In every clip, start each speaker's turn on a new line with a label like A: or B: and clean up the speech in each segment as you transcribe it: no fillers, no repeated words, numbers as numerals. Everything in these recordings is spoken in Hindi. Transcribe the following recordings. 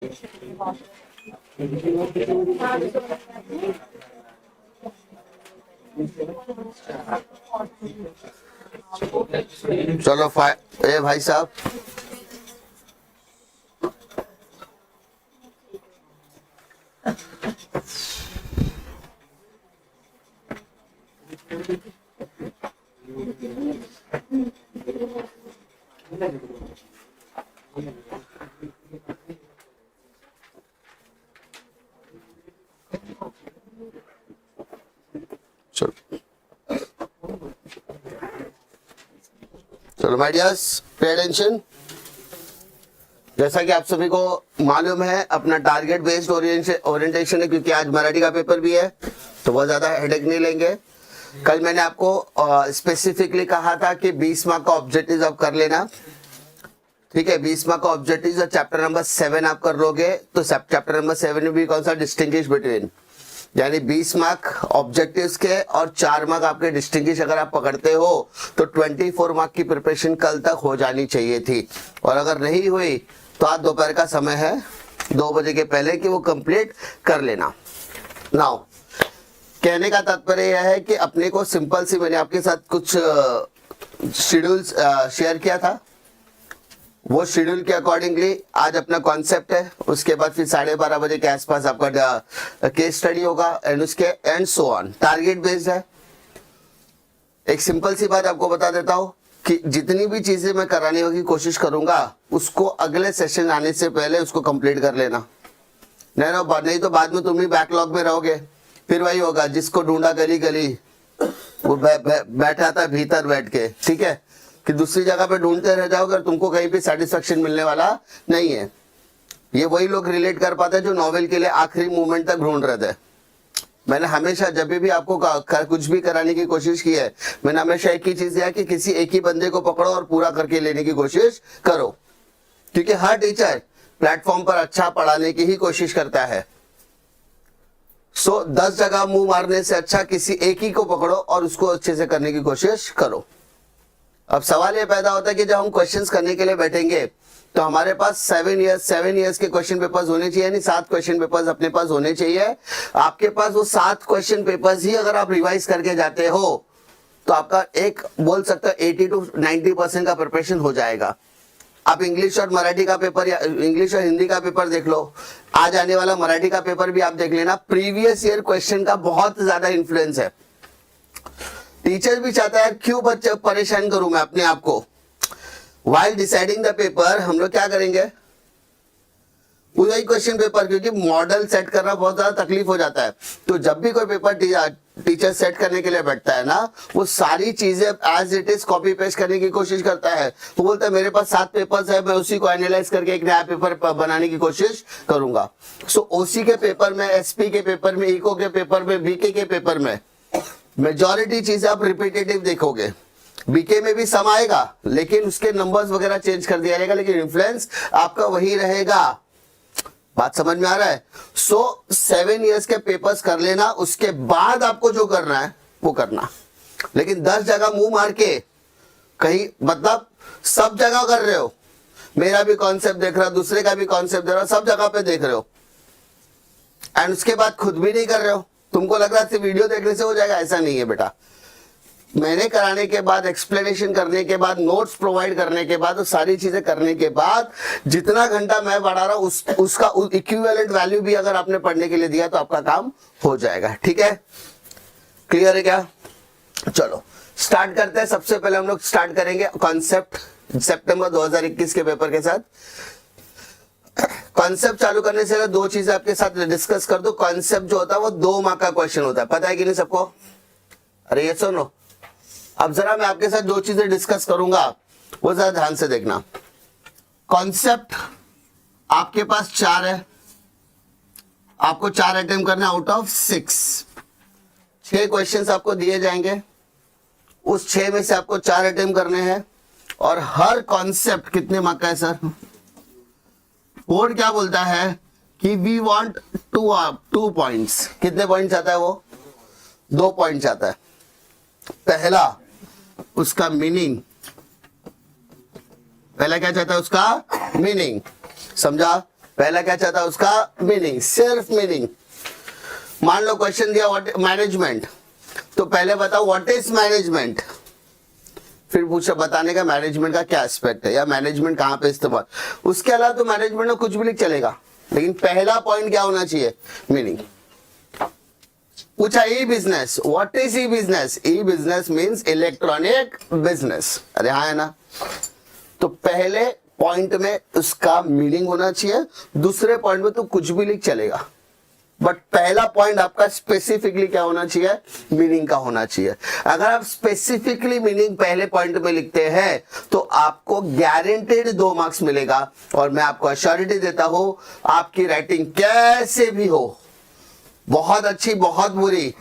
A: चलो ए भाई साहब, चलो माय डियर्स, पे अटेंशन। जैसा कि आप सभी को मालूम है, अपना टारगेट बेस्ड ओरिएंटेशन है, क्योंकि आज मराठी का पेपर भी है तो बहुत ज्यादा हेडेक नहीं लेंगे। कल मैंने आपको स्पेसिफिकली कहा था कि 20 मार्क का ऑब्जेक्टिव आप कर लेना, ठीक है। 20 मार्क का ऑब्जेक्टिव चैप्टर नंबर 7 आप कर लोगे तो चैप्टर नंबर 7 में भी कौन सा डिस्टिंग्विश बिटवीन, यानी 20 मार्क ऑब्जेक्टिव्स के और 4 मार्क आपके डिस्टिंग्विश अगर आप पकड़ते हो तो 24 मार्क की प्रिपरेशन कल तक हो जानी चाहिए थी। और अगर नहीं हुई तो आज दोपहर का समय है 2 बजे के पहले कि वो कंप्लीट कर लेना। नाउ कहने का तात्पर्य यह है कि अपने को सिंपल सी, मैंने आपके साथ कुछ शेड्यूल्स शेयर किया था, वो शेड्यूल के अकॉर्डिंगली आज अपना कॉन्सेप्ट है। उसके बाद फिर 12:30 बजे के आसपास आपका केस स्टडी होगा एंड उसके and so on. Target based है। एक सिंपल सी बात आपको बता देता हूं कि जितनी भी चीजें मैं कराने की कोशिश करूंगा उसको अगले सेशन आने से पहले उसको कंप्लीट कर लेना, नहीं तो बाद में तुम ही बैकलॉग में रहोगे। फिर वही होगा, जिसको ढूंढा गली गली वो बैठा था भीतर बैठ के, ठीक है, कि दूसरी जगह पे ढूंढते रह जाओगे और तुमको कहीं भी सेटिस्फेक्शन मिलने वाला नहीं है। ये वही लोग रिलेट कर पाते हैं जो नॉवेल के लिए आखिरी मोमेंट तक ढूंढ रहे थे। मैंने हमेशा जब भी आपको कुछ भी कराने की कोशिश की है, मैंने हमेशा एक ही चीज दिया कि किसी एक ही बंदे को पकड़ो और पूरा करके लेने की कोशिश करो, क्योंकि हर टीचर प्लेटफॉर्म पर अच्छा पढ़ाने की ही कोशिश करता है। 10 जगह मुंह मारने से अच्छा किसी एक ही को पकड़ो और उसको अच्छे से करने की कोशिश करो। अब सवाल ये पैदा होता है कि जब हम क्वेश्चंस करने के लिए बैठेंगे तो हमारे पास 7 इयर्स के क्वेश्चन पेपर्स होने चाहिए, यानी 7 क्वेश्चन पेपर्स अपने पास होने चाहिए। आपके पास वो 7 क्वेश्चन पेपर्स ही अगर आप रिवाइज करके जाते हो तो आपका एक बोल सकते हो 80 to 90% का प्रिपरेशन हो जाएगा। आप इंग्लिश और मराठी का पेपर या इंग्लिश और हिंदी का पेपर देख लो, आज आने वाला मराठी का पेपर भी आप देख लेना, प्रीवियस ईयर क्वेश्चन का बहुत ज्यादा इन्फ्लुएंस है। टीचर भी चाहता है क्यों बच्चे परेशान करूं मैं अपने आप को। वाइल डिसाइडिंग द पेपर हम लोग क्या करेंगे, वही क्वेश्चन पेपर, क्योंकि मॉडल सेट करना बहुत ज्यादा तकलीफ हो जाता है। तो जब भी कोई पेपर टीचर सेट करने के लिए बैठता है ना, वो सारी चीजें as it is copy paste करने की कोशिश करता है। वो बोलता है मेरे पास 7 पेपर्स है, मैं उसी को एनालाइज करके एक नया पेपर बनाने की कोशिश करूंगा। सो ओसी के पेपर में, एसपी के पेपर में, इको के पेपर में, बीके के पेपर में मेजॉरिटी चीजें आप रिपीटेटिव देखोगे। बीके में भी सम आएगा लेकिन उसके नंबर्स वगैरह चेंज कर दिया जाएगा, लेकिन इन्फ्लुएंस आपका वही रहेगा। बात समझ में आ रहा है? 7 इयर्स के पेपर्स कर लेना, उसके बाद आपको जो करना है वो करना, लेकिन 10 जगह मुंह मार के कहीं, मतलब सब जगह कर रहे हो, मेरा भी कॉन्सेप्ट देख रहा हो, दूसरे का भी कॉन्सेप्ट देख रहा हो, सब जगह पे देख रहे हो एंड उसके बाद खुद भी नहीं कर रहे हो। तुमको लग रहा है वीडियो देखने से हो जाएगा, ऐसा नहीं है बेटा। मैंने कराने के बाद, एक्सप्लेनेशन करने के बाद, नोट्स प्रोवाइड करने के बाद, वो सारी चीजें करने के बाद जितना घंटा मैं बढ़ा रहा हूं उसका इक्विवेलेंट वैल्यू भी अगर आपने पढ़ने के लिए दिया तो आपका काम हो जाएगा। ठीक है, क्लियर है क्या? चलो स्टार्ट करते हैं। सबसे पहले हम लोग स्टार्ट करेंगे कॉन्सेप्ट सितंबर 2021 के पेपर के साथ। कॉन्सेप्ट चालू करने से 2 चीजें आपके साथ डिस्कस कर दो। कॉन्सेप्ट जो होता है वो 2 मार्क का क्वेश्चन होता है, पता है कि नहीं सबको? अरे ये सुनो, अब जरा मैं आपके साथ 2 चीजें डिस्कस करूंगा, वो जरा ध्यान से देखना। कॉन्सेप्ट आपके पास 4 है, आपको 4 अटेम्प्ट करना आउट ऑफ 6 क्वेश्चंस आपको दिए जाएंगे, उस 6 में से आपको 4 अटेम्प्ट करने हैं। और हर कॉन्सेप्ट कितने मार्क का है सर? बोर्ड क्या बोलता है कि वी वांट 2 पॉइंट्स। कितने पॉइंट्स आता है वो? 2 पॉइंट्स आता है। पहला उसका मीनिंग, पहला क्या चाहता है? उसका मीनिंग, समझा? पहला क्या चाहता है उसका मीनिंग, सिर्फ मीनिंग। मान लो क्वेश्चन दिया व्हाट मैनेजमेंट, तो पहले बताओ व्हाट इज मैनेजमेंट, फिर पूछा बताने का मैनेजमेंट का क्या एस्पेक्ट है या मैनेजमेंट कहां पे इस्तेमाल। उसके अलावा तो मैनेजमेंट में कुछ भी लिख चलेगा, लेकिन पहला पॉइंट क्या होना चाहिए, मीनिंग। पूछा e business, what is e business, e business means electronic business. अरे हाँ है ना, तो पहले पॉइंट में उसका मीनिंग होना चाहिए, दूसरे पॉइंट में तो कुछ भी लिख चलेगा, बट पहला पॉइंट आपका स्पेसिफिकली क्या होना चाहिए, मीनिंग का होना चाहिए। अगर आप स्पेसिफिकली मीनिंग पहले पॉइंट में लिखते हैं तो आपको गारंटेड 2 मार्क्स मिलेगा। और मैं आपको अश्योरिटी देता हूं, आपकी राइटिंग कैसे भी हो, बहुत अच्छी बहुत बुरी,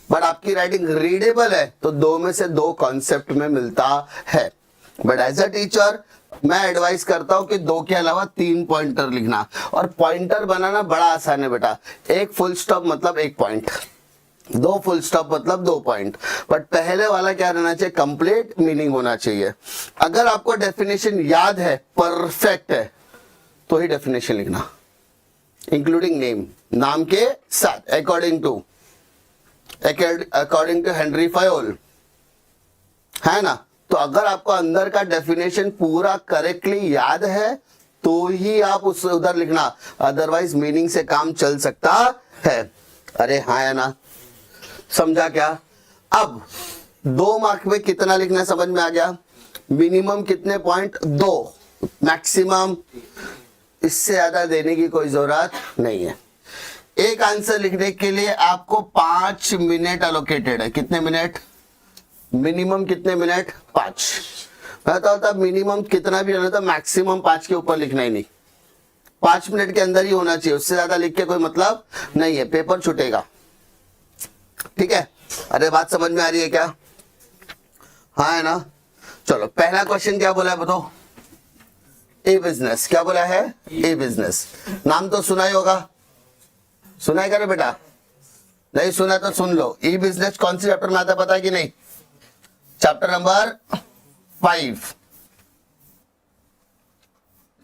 A: बट आपकी राइटिंग रीडेबल है तो 2 में से 2 कॉन्सेप्ट में मिलता है। बट एज अ टीचर मैं एडवाइस करता हूं कि 2 के अलावा 3 पॉइंटर लिखना, और पॉइंटर बनाना बड़ा आसान है बेटा। 1 फुल स्टॉप मतलब 1 पॉइंट, 2 फुल स्टॉप मतलब 2 पॉइंट, बट पहले वाला क्या रहना चाहिए, कंप्लीट मीनिंग होना चाहिए। अगर आपको डेफिनेशन याद है, परफेक्ट है, तो ही डेफिनेशन लिखना, इंक्लूडिंग नेम, नाम के साथ, अकॉर्डिंग टू हेनरी फयोल, है ना। तो अगर आपको अंदर का डेफिनेशन पूरा करेक्टली याद है तो ही आप उस उधर लिखना, अदरवाइज मीनिंग से काम चल सकता है। अरे हाँ है ना, समझा क्या। अब 2 मार्क में कितना लिखना समझ में आ गया, मिनिमम कितने पॉइंट, 2, मैक्सिमम इससे ज्यादा देने की कोई जरूरत नहीं है। एक आंसर लिखने के लिए आपको 5 मिनट एलोकेटेड है। कितने मिनट, मिनिमम कितने मिनट, 5। मैं तो होता मिनिमम कितना भी रहना था, मैक्सिमम 5 के ऊपर लिखना ही नहीं, 5 मिनट के अंदर ही होना चाहिए, उससे ज्यादा लिख के कोई मतलब नहीं है, पेपर छूटेगा। ठीक है, अरे बात समझ में आ रही है क्या, हाँ है ना। चलो पहला क्वेश्चन क्या बोला है बताओ, ए बिजनेस। क्या बोला है, ए बिजनेस। नाम तो सुना ही होगा, सुना है क्या रे बेटा, नहीं सुना तो सुन लो। ई बिजनेस कौन सी चैप्टर में आता है पता है कि नहीं, चैप्टर नंबर 5।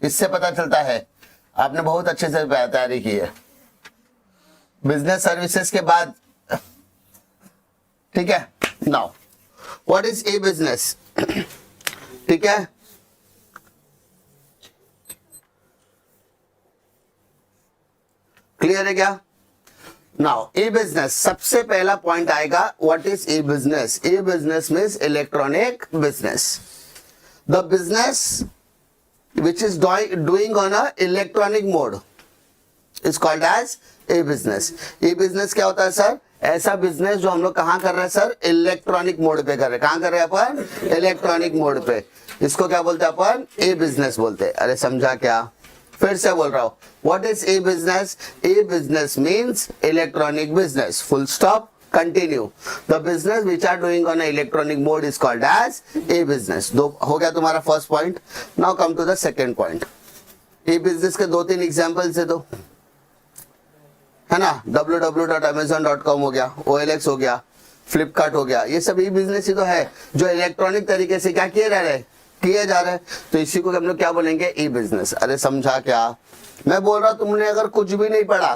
A: इससे पता चलता है आपने बहुत अच्छे से तैयारी की है। बिजनेस सर्विसेज के बाद, ठीक है। Now what is e business, ठीक है। क्लियर है क्या। नाउ ई बिजनेस, सबसे पहला पॉइंट आएगा, what is e business. E business means electronic business, the business which is doing on a electronic mode is called as e business. E business क्या होता है सर, ऐसा बिजनेस जो हम लोग कहां कर रहे हैं सर, इलेक्ट्रॉनिक मोड पे कर रहे हैं। कहां कर रहे हैं अपन, इलेक्ट्रॉनिक मोड पे, इसको क्या बोलते हैं अपन, ए बिजनेस बोलते हैं। अरे समझा क्या, फिर से बोल रहा हूं, what is e business, e business means electronic business, full stop, continue. The business which are doing on electronic mode is called as e business. दो हो गया तुम्हारा first point. Now come to the second point. E business के 2-3 एग्जाम्पल्स है, तो है ना, www.amazon.com हो गया, OLX हो गया, फ्लिपकार्ट हो गया, ये सब ई बिजनेस ही तो है जो इलेक्ट्रॉनिक तरीके से क्या किए जा रहे हैं। तो इसी को हम लोग क्या बोलेंगे, ई बिजनेस। अरे समझा क्या, मैं बोल रहा हूं तुमने अगर कुछ भी नहीं पढ़ा,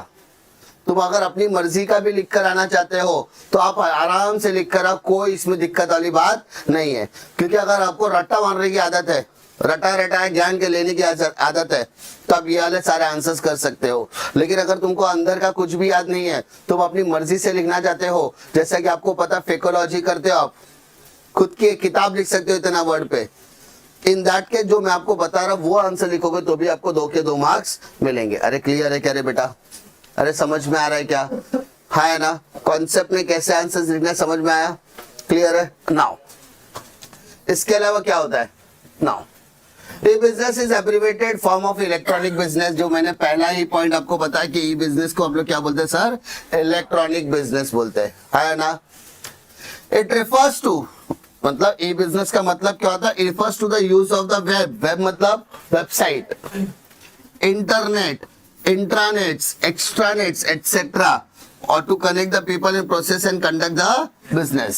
A: तुम अगर अपनी मर्जी का भी लिख कर आना चाहते हो तो आप आराम से लिख कर आओ, कोई इसमें दिक्कत वाली बात नहीं है। क्योंकि अगर आपको रट्टा मारने की आदत है, रटा ज्ञान के लेने की आदत है, तो आप ये वाले सारे आंसर्स कर सकते हो। लेकिन अगर तुमको अंदर का कुछ भी याद नहीं है, तुम अपनी मर्जी से लिखना चाहते हो, जैसा कि आपको पता फेकोलॉजी करते हो, आप खुद की एक किताब लिख सकते हो इतना वर्ड पे, इन दैट के जो मैं आपको बता रहा हूं वो आंसर लिखोगे तो भी आपको 2 के 2 मार्क्स मिलेंगे। अरे क्लियर है क्या रे बेटा, अरे समझ में आ रहा है क्या, हाँ है ना। कॉन्सेप्ट में कैसे आंसर्स लिखना समझ में आया, क्लियर है। नाउ इसके अलावा क्या होता है, now E business is abbreviated form of electronic business. जो मैंने पहला ही पॉइंट आपको बताया कि ई बिजनेस को हम लोग क्या बोलते हैं सर, इलेक्ट्रॉनिक बिजनेस बोलते हैं, है ना। इट रिफर्स टू, मतलब ई बिजनेस का मतलब क्या होता है, it refers to the use of the web. Web मतलब website, internet, intranets, extranets etcetera, और to connect the people in process and conduct the business.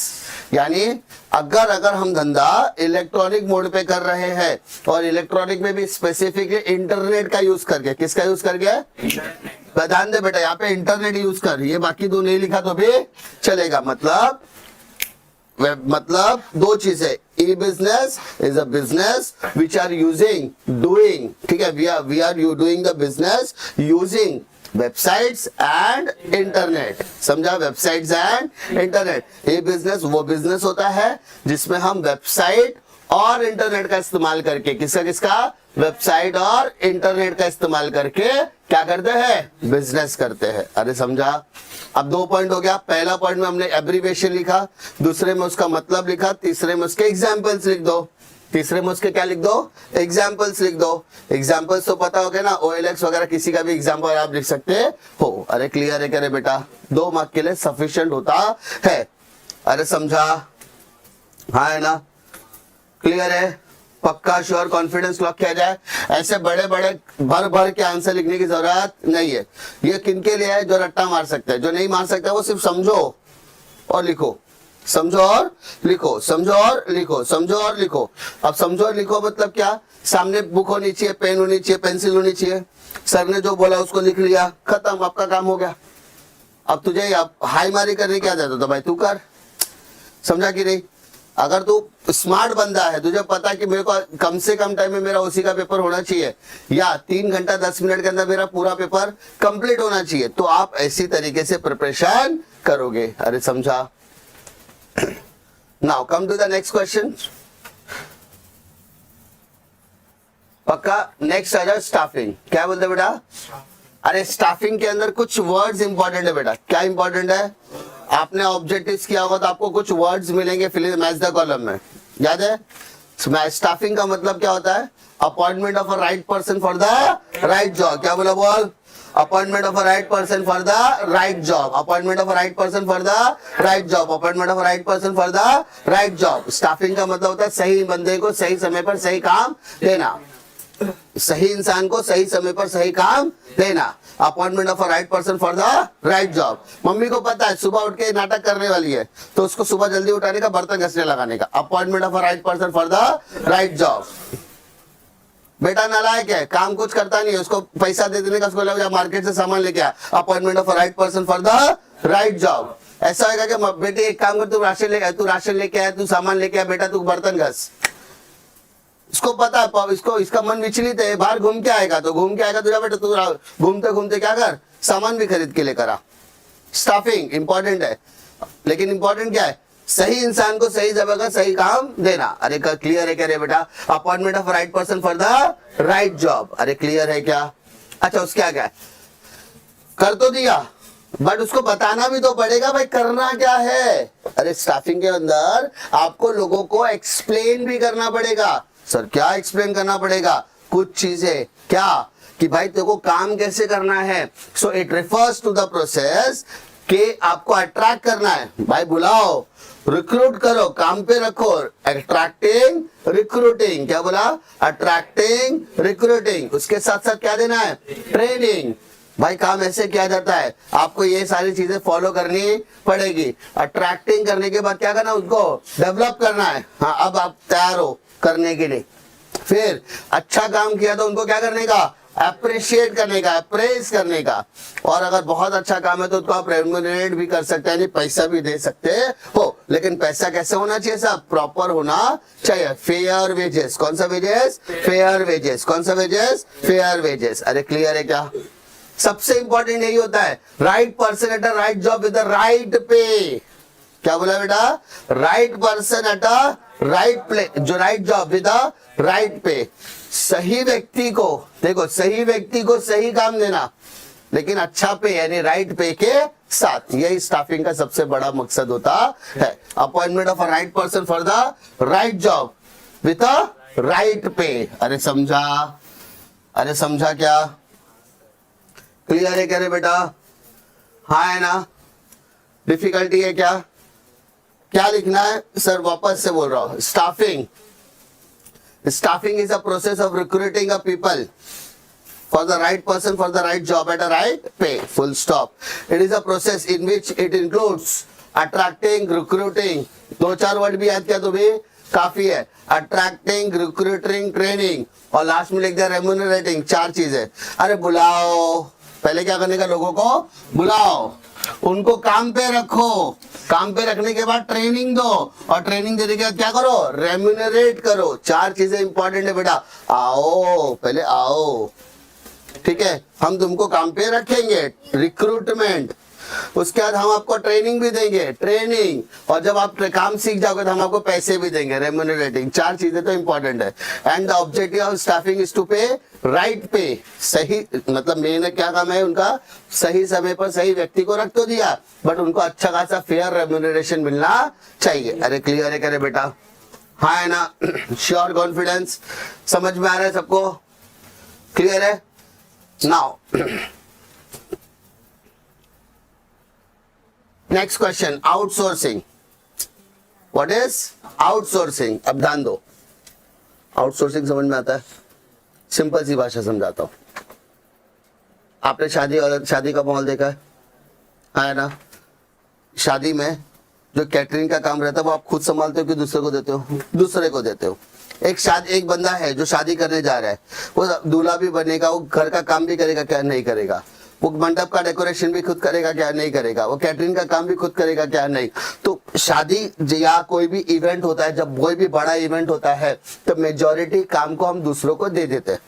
A: यानी अगर हम धंधा इलेक्ट्रॉनिक मोड पे कर रहे हैं और इलेक्ट्रॉनिक में भी स्पेसिफिकली इंटरनेट का यूज करके, किसका यूज करके, ध्यान दे बेटा यहाँ पे इंटरनेट यूज कर, ये बाकी दो नहीं लिखा तो भी चलेगा। मतलब दो चीजें, e business is a business which are using doing, ठीक है, we are you doing the business using websites and internet. समझा, वेबसाइट्स एंड इंटरनेट। ये बिजनेस वो बिजनेस होता है जिसमें हम वेबसाइट और इंटरनेट का इस्तेमाल करके, किसका वेबसाइट और इंटरनेट का इस्तेमाल करके क्या करते हैं, बिजनेस करते हैं। अरे समझा। अब 2 पॉइंट हो गया। पहला पॉइंट में हमने एब्रीविएशन लिखा, दूसरे में उसका मतलब लिखा, तीसरे में उसके एग्जाम्पल्स लिख दो। तीसरे में उसके क्या लिख दो, एग्जाम्पल्स लिख दो। एग्जाम्पल्स तो पता हो गया ना, OLX वगैरह किसी का भी एग्जाम्पल आप लिख सकते हो। अरे क्लियर है क्या रे बेटा, 2 मार्क के लिए सफिशिएंट होता है। अरे समझा, हाँ है ना, क्लियर है, पक्का, श्योर, कॉन्फिडेंस लॉक किया जाए। ऐसे बड़े बड़े भर के आंसर लिखने की जरूरत नहीं है। ये किनके लिए है, जो रट्टा मार सकते हैं, जो नहीं मार सकते वो सिर्फ समझो और लिखो, समझो और लिखो, समझो और लिखो, समझो और लिखो। अब समझो और लिखो मतलब क्या, सामने बुक होनी चाहिए, पेन होनी चाहिए, पेंसिल होनी चाहिए, सर ने जो बोला उसको लिख लिया, खत्म, आपका काम हो गया। अब तुझे हाई मारी करने क्या जाता तो भाई तू कर, समझा कि नहीं। अगर तू स्मार्ट बंदा है, तुझे पता कि मेरे को कम से कम टाइम में मेरा उसी का पेपर होना चाहिए या 3 घंटा 10 मिनट के अंदर मेरा पूरा पेपर कंप्लीट होना चाहिए, तो आप ऐसी तरीके से प्रिपरेशन करोगे। अरे समझा। Now come to the next question. पक्का। नेक्स्ट आ जाओ, स्टाफिंग। क्या बोलते बेटा, अरे स्टाफिंग के अंदर कुछ वर्ड्स इंपॉर्टेंट है बेटा। क्या इंपॉर्टेंट है, आपने ऑब्जेक्टिव्स किया होगा तो आपको कुछ वर्ड्स मिलेंगे फिल मैच द कॉलम में, याद है। स्टाफिंग का मतलब क्या होता है, appointment of a right person for the right job. क्या बोला बोल, appointment of a right person for the right job, appointment of a right person for the right job, appointment of a right person for the right job. Staffing का मतलब होता है सही बंदे को सही समय पर सही काम देना, सही इंसान को सही समय पर सही काम देना। Appointment of a right person for the right job. Mummy को पता है सुबह उठ के नाटक करने वाली है, तो उसको सुबह जल्दी उठाने का, बर्तन घसने लगाने का। Appointment of a right person for the right job. बेटा नालायक है, काम कुछ करता नहीं है, उसको पैसा दे देने का, उसको लगा मार्केट से सामान लेके आ। Appointment of a right person for the right job. ऐसा होगा कि बेटे एक काम कर, तू राशन लेके आया, तू सामान लेके आया, बेटा तू बर्तन घस। इसको पता है, इसको इसका मन विचलित है, बाहर घूम के आएगा, तो घूम के आएगा तुझा बेटा, तू घूमते घूमते क्या कर, सामान भी खरीद के लेकर आ। स्टाफिंग इंपॉर्टेंट है, लेकिन इंपॉर्टेंट क्या है, सही इंसान को सही जगह का सही काम देना। अरे क्लियर है क्या रे बेटा, appointment of right person for the right job. अरे क्लियर है क्या। अच्छा उसके क्या है, कर तो दिया बट उसको बताना भी तो पड़ेगा भाई करना क्या है। अरे स्टाफिंग के अंदर आपको लोगों को एक्सप्लेन भी करना पड़ेगा। सर क्या एक्सप्लेन करना पड़ेगा, कुछ चीजें क्या, कि भाई तेरे को काम कैसे करना है। So it refers to the process कि आपको अट्रैक्ट करना है, भाई बुलाओ, रिक्रूट करो, काम पे रखो। अट्रैक्टिंग रिक्रूटिंग, क्या बोला, अट्रैक्टिंग रिक्रूटिंग। उसके साथ साथ क्या देना है, ट्रेनिंग। भाई काम ऐसे किया जाता है, आपको ये सारी चीजें फॉलो करनी पड़ेगी। अट्रैक्टिंग करने के बाद क्या करना, उसको डेवलप करना है। हाँ अब आप तैयार हो करने के लिए। फिर अच्छा काम किया तो उनको क्या करने का, अप्रिशिएट करने का, अप्रेज करने का। और अगर बहुत अच्छा काम है तो उसको आप रेम्यूनरेट भी कर सकते हैं, पैसा भी दे सकते हो। लेकिन पैसा कैसे होना चाहिए, सब प्रॉपर होना चाहिए। फेयर वेजेस, कौन सा वेजेस, फेयर वेजेस, कौन सा वेजेस, फेयर वेजेस। अरे क्लियर है क्या, सबसे इंपॉर्टेंट यही होता है, right person at a right job with the right pay. क्या बोला बेटा, right person at a right play, जो right job with the right pay. सही व्यक्ति को, देखो सही व्यक्ति को सही काम देना, लेकिन अच्छा पे यानी राइट पे के साथ। यही स्टाफिंग का सबसे बड़ा मकसद होता है। Appointment of a right person for the right job with a right पे। अरे समझा, अरे समझा क्या, क्लियर है क्या रे बेटा, हाँ है ना, डिफिकल्टी है क्या, क्या लिखना है सर, वापस से बोल रहा हूं। Staffing, staffing is a process of recruiting a people for the right person, for the right job at a right pay. Full stop. It is a process in which it includes attracting, recruiting. 2-4 word भी याद किया तो भी काफी है. अट्रैक्टिंग, रिक्रूटिंग, ट्रेनिंग और लास्ट में लिख दिया रेम्यूनरेटिंग. 4 चीजें. अरे बुलाओ, पहले क्या करने का, लोगों को बुलाओ, उनको काम पे रखो, काम पे रखने के बाद ट्रेनिंग दो और ट्रेनिंग देने के बाद क्या करो, रेम्यूनरेट करो. 4 चीजें इंपॉर्टेंट है बेटा. आओ, पहले आओ, ठीक है, हम तुमको काम पे रखेंगे, रिक्रूटमेंट. उसके बाद हम आपको ट्रेनिंग भी देंगे, ट्रेनिंग, और जब आप काम सीख जाओगे तो हम आपको पैसे भी देंगे, रेम्यूनरेटिंग. 4 चीजें तो इंपॉर्टेंट है. And the objective of staffing is to pay right pay. सही मतलब मेन क्या काम है उनका, सही समय पर सही व्यक्ति को रख तो दिया, बट उनको अच्छा खासा फेयर रेम्यूनरेशन मिलना चाहिए. अरे क्लियर है करे बेटा? हाँ है ना? श्योर, कॉन्फिडेंस, समझ में आ रहा है सबको? क्लियर है? Now next question, outsourcing. What is outsourcing? अब ध्यान दो, आउटसोर्सिंग समझ में आता है? सिंपल सी भाषा समझाता हूं. आपने शादी का माहौल देखा है ना? शादी में जो कैटरिंग का काम रहता है वो आप खुद संभालते हो कि दूसरे को देते हो? दूसरे को देते हो. एक बंदा है जो शादी करने जा रहा है, वो दूल्हा भी बनेगा, वो घर का काम भी करेगा क्या? नहीं करेगा. वो मंडप का डेकोरेशन भी खुद करेगा क्या? नहीं करेगा. वो कैटरिंग का काम भी खुद करेगा क्या? नहीं. तो शादी या कोई भी इवेंट होता है, जब कोई भी बड़ा इवेंट होता है तो मेजॉरिटी काम को हम दूसरों को दे देते हैं.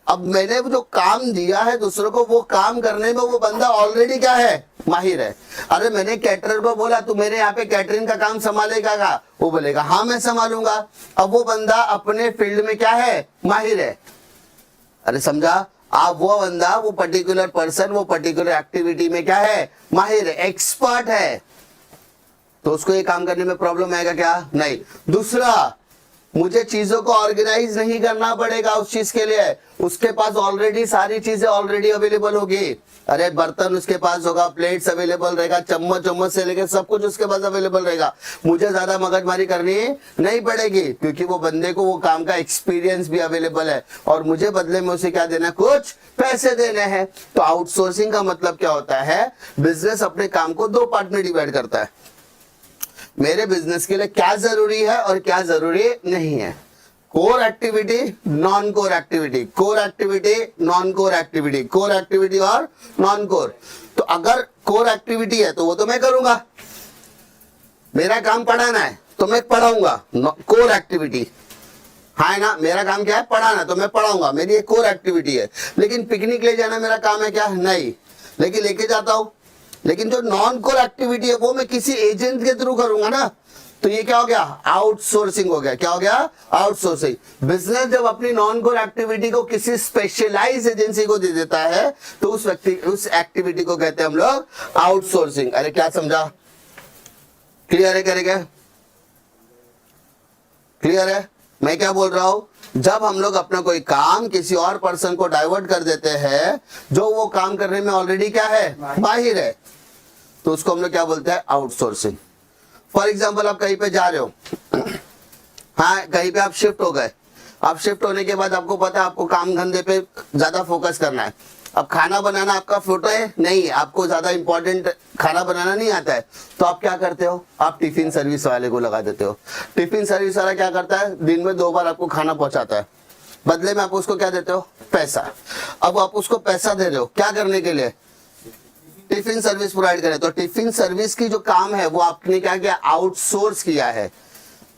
A: अब मैंने जो काम दिया है दूसरों को, वो काम करने में वो बंदा ऑलरेडी क्या है, माहिर है. अरे मैंने कैटरर को बोला तू मेरे यहाँ पे कैटरिंग का काम संभालेगा का? वो बोलेगा हाँ मैं संभालूंगा. अब वो बंदा अपने फील्ड में क्या है, माहिर है. अरे समझा आप? वो बंदा, वो पर्टिकुलर पर्सन, वो पर्टिकुलर एक्टिविटी में क्या है, माहिर है, एक्सपर्ट है. तो उसको ये काम करने में प्रॉब्लम आएगा क्या? नहीं. दूसरा, मुझे चीजों को ऑर्गेनाइज नहीं करना पड़ेगा उस चीज के लिए, उसके पास ऑलरेडी सारी चीजें ऑलरेडी अवेलेबल होगी. अरे बर्तन उसके पास होगा, प्लेट्स अवेलेबल रहेगा, चम्मच से लेकर सब कुछ उसके पास अवेलेबल रहेगा. मुझे ज्यादा मगजमारी करनी नहीं पड़ेगी क्योंकि वो बंदे को वो काम का एक्सपीरियंस भी अवेलेबल है और मुझे बदले में उसे क्या देना, कुछ पैसे देने हैं. तो आउटसोर्सिंग का मतलब क्या होता है? बिजनेस अपने काम को 2 पार्ट में डिवाइड करता है. मेरे बिजनेस के लिए क्या जरूरी है और क्या जरूरी नहीं है. Core activity, non core activity, core activity, non core activity, core activity और नॉन कोर. तो अगर कोर एक्टिविटी है तो वो तो मैं करूंगा, मेरा काम पढ़ाना है तो मैं पढ़ाऊंगा, कोर एक्टिविटी. हाँ है ना? मेरा काम क्या है, पढ़ाना, तो मैं पढ़ाऊंगा, मेरी एक कोर एक्टिविटी है. लेकिन पिकनिक ले जाना मेरा काम है क्या? नहीं. लेकिन लेके जाता हूं. लेकिन जो नॉन कोर एक्टिविटी है वो मैं किसी एजेंट के थ्रू करूंगा ना, तो ये क्या हो गया, आउटसोर्सिंग हो गया. क्या हो गया? आउटसोर्सिंग. बिजनेस जब अपनी नॉन कोर एक्टिविटी को किसी स्पेशलाइज एजेंसी को दे देता है तो उस एक्टिविटी को कहते हैं हम लोग आउटसोर्सिंग. अरे क्या समझा? क्लियर है? करेगा? क्लियर है मैं क्या बोल रहा हूं? जब हम लोग अपना कोई काम किसी और पर्सन को डाइवर्ट कर देते हैं जो वो काम करने में ऑलरेडी क्या है, माहिर है, तो उसको हम लोग क्या बोलते हैं, आउटसोर्सिंग. फॉर एग्जाम्पल आप कहीं पे जा रहे हो, हाँ कहीं पे आप शिफ्ट हो गए. आप शिफ्ट होने के बाद आपको पता है आपको काम धंधे पे ज्यादा फोकस करना है. अब खाना बनाना आपका फोटो है नहीं, आपको ज्यादा इंपॉर्टेंट खाना बनाना नहीं आता है, तो आप क्या करते हो, आप टिफिन सर्विस वाले को लगा देते हो. टिफिन सर्विस वाला क्या करता है, दिन में 2 बार आपको खाना पहुंचाता है, बदले में आप उसको क्या देते हो, पैसा. अब आप उसको पैसा दे रहे हो क्या करने के लिए, टिफिन सर्विस प्रोवाइड करें. तो टिफिन सर्विस की जो काम है वो आपने क्या किया, आउटसोर्स किया है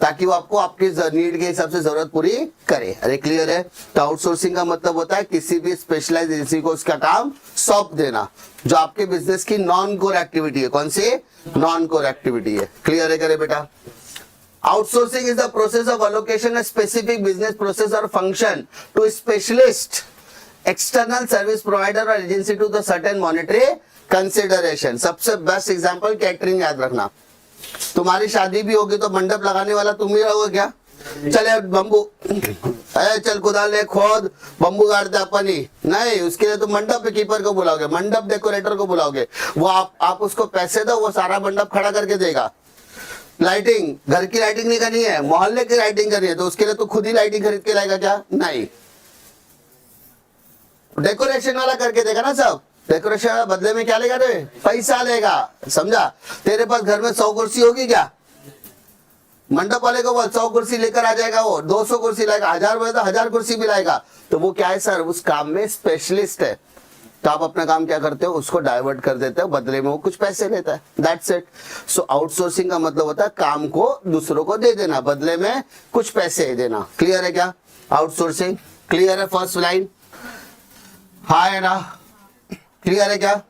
A: ताकि वो आपको आपके नीड के हिसाब से जरूरत पूरी करे. अरे क्लियर है? तो आउटसोर्सिंग का मतलब होता है किसी भी स्पेशलाइज एजेंसी को उसका काम सौंप देना जो आपके बिजनेस की नॉन कोर एक्टिविटी है. कौन सी? नॉन कोर एक्टिविटी है. क्लियर है करे बेटा? Outsourcing is the process of allocation a specific business process or function to specialist external service provider or agency to the certain monetary consideration. सबसे बेस्ट एग्जांपल कैटरिंग याद रखना. तुम्हारी शादी भी होगी तो मंडप लगाने वाला तुम ही रहोगे क्या? चले बम्बू, चल कुदाल ले खोद, बम्बू गाड़ते अपन ही नहीं. उसके लिए तुम मंडप कीपर को बुलाओगे, मंडप डेकोरेटर को बुलाओगे, वो आप उसको पैसे दो, वो सारा मंडप खड़ा करके देगा. लाइटिंग, घर की लाइटिंग नहीं करनी है, मोहल्ले की लाइटिंग करनी है, तो उसके लिए तो खुद ही लाइटिंग खरीद के लाएगा क्या? नहीं. डेकोरेशन वाला करके देगा ना सब, डेकोरेशन वाला बदले में क्या लेगा रे, पैसा लेगा, समझा। तेरे पास घर में 100 कुर्सी होगी क्या, मंडप वाले को बोल 100 कुर्सी लेकर आ जाएगा, वो 200 कुर्सी लाएगा, 1000 बोले तो 1000 कुर्सी भी लाएगा। तो वो क्या है सर, उस काम में स्पेशलिस्ट है। तो आप अपना काम क्या करते हो, उसको डाइवर्ट कर देते हो, बदले में वो कुछ पैसे लेता है, दैट्स इट। सो आउटसोर्सिंग का मतलब होता है काम को दूसरों को दे देना, बदले में कुछ पैसे देना। क्लियर है क्या आउटसोर्सिंग, क्लियर है फर्स्ट लाइन, हाँ है ना, क्लियर है क्या।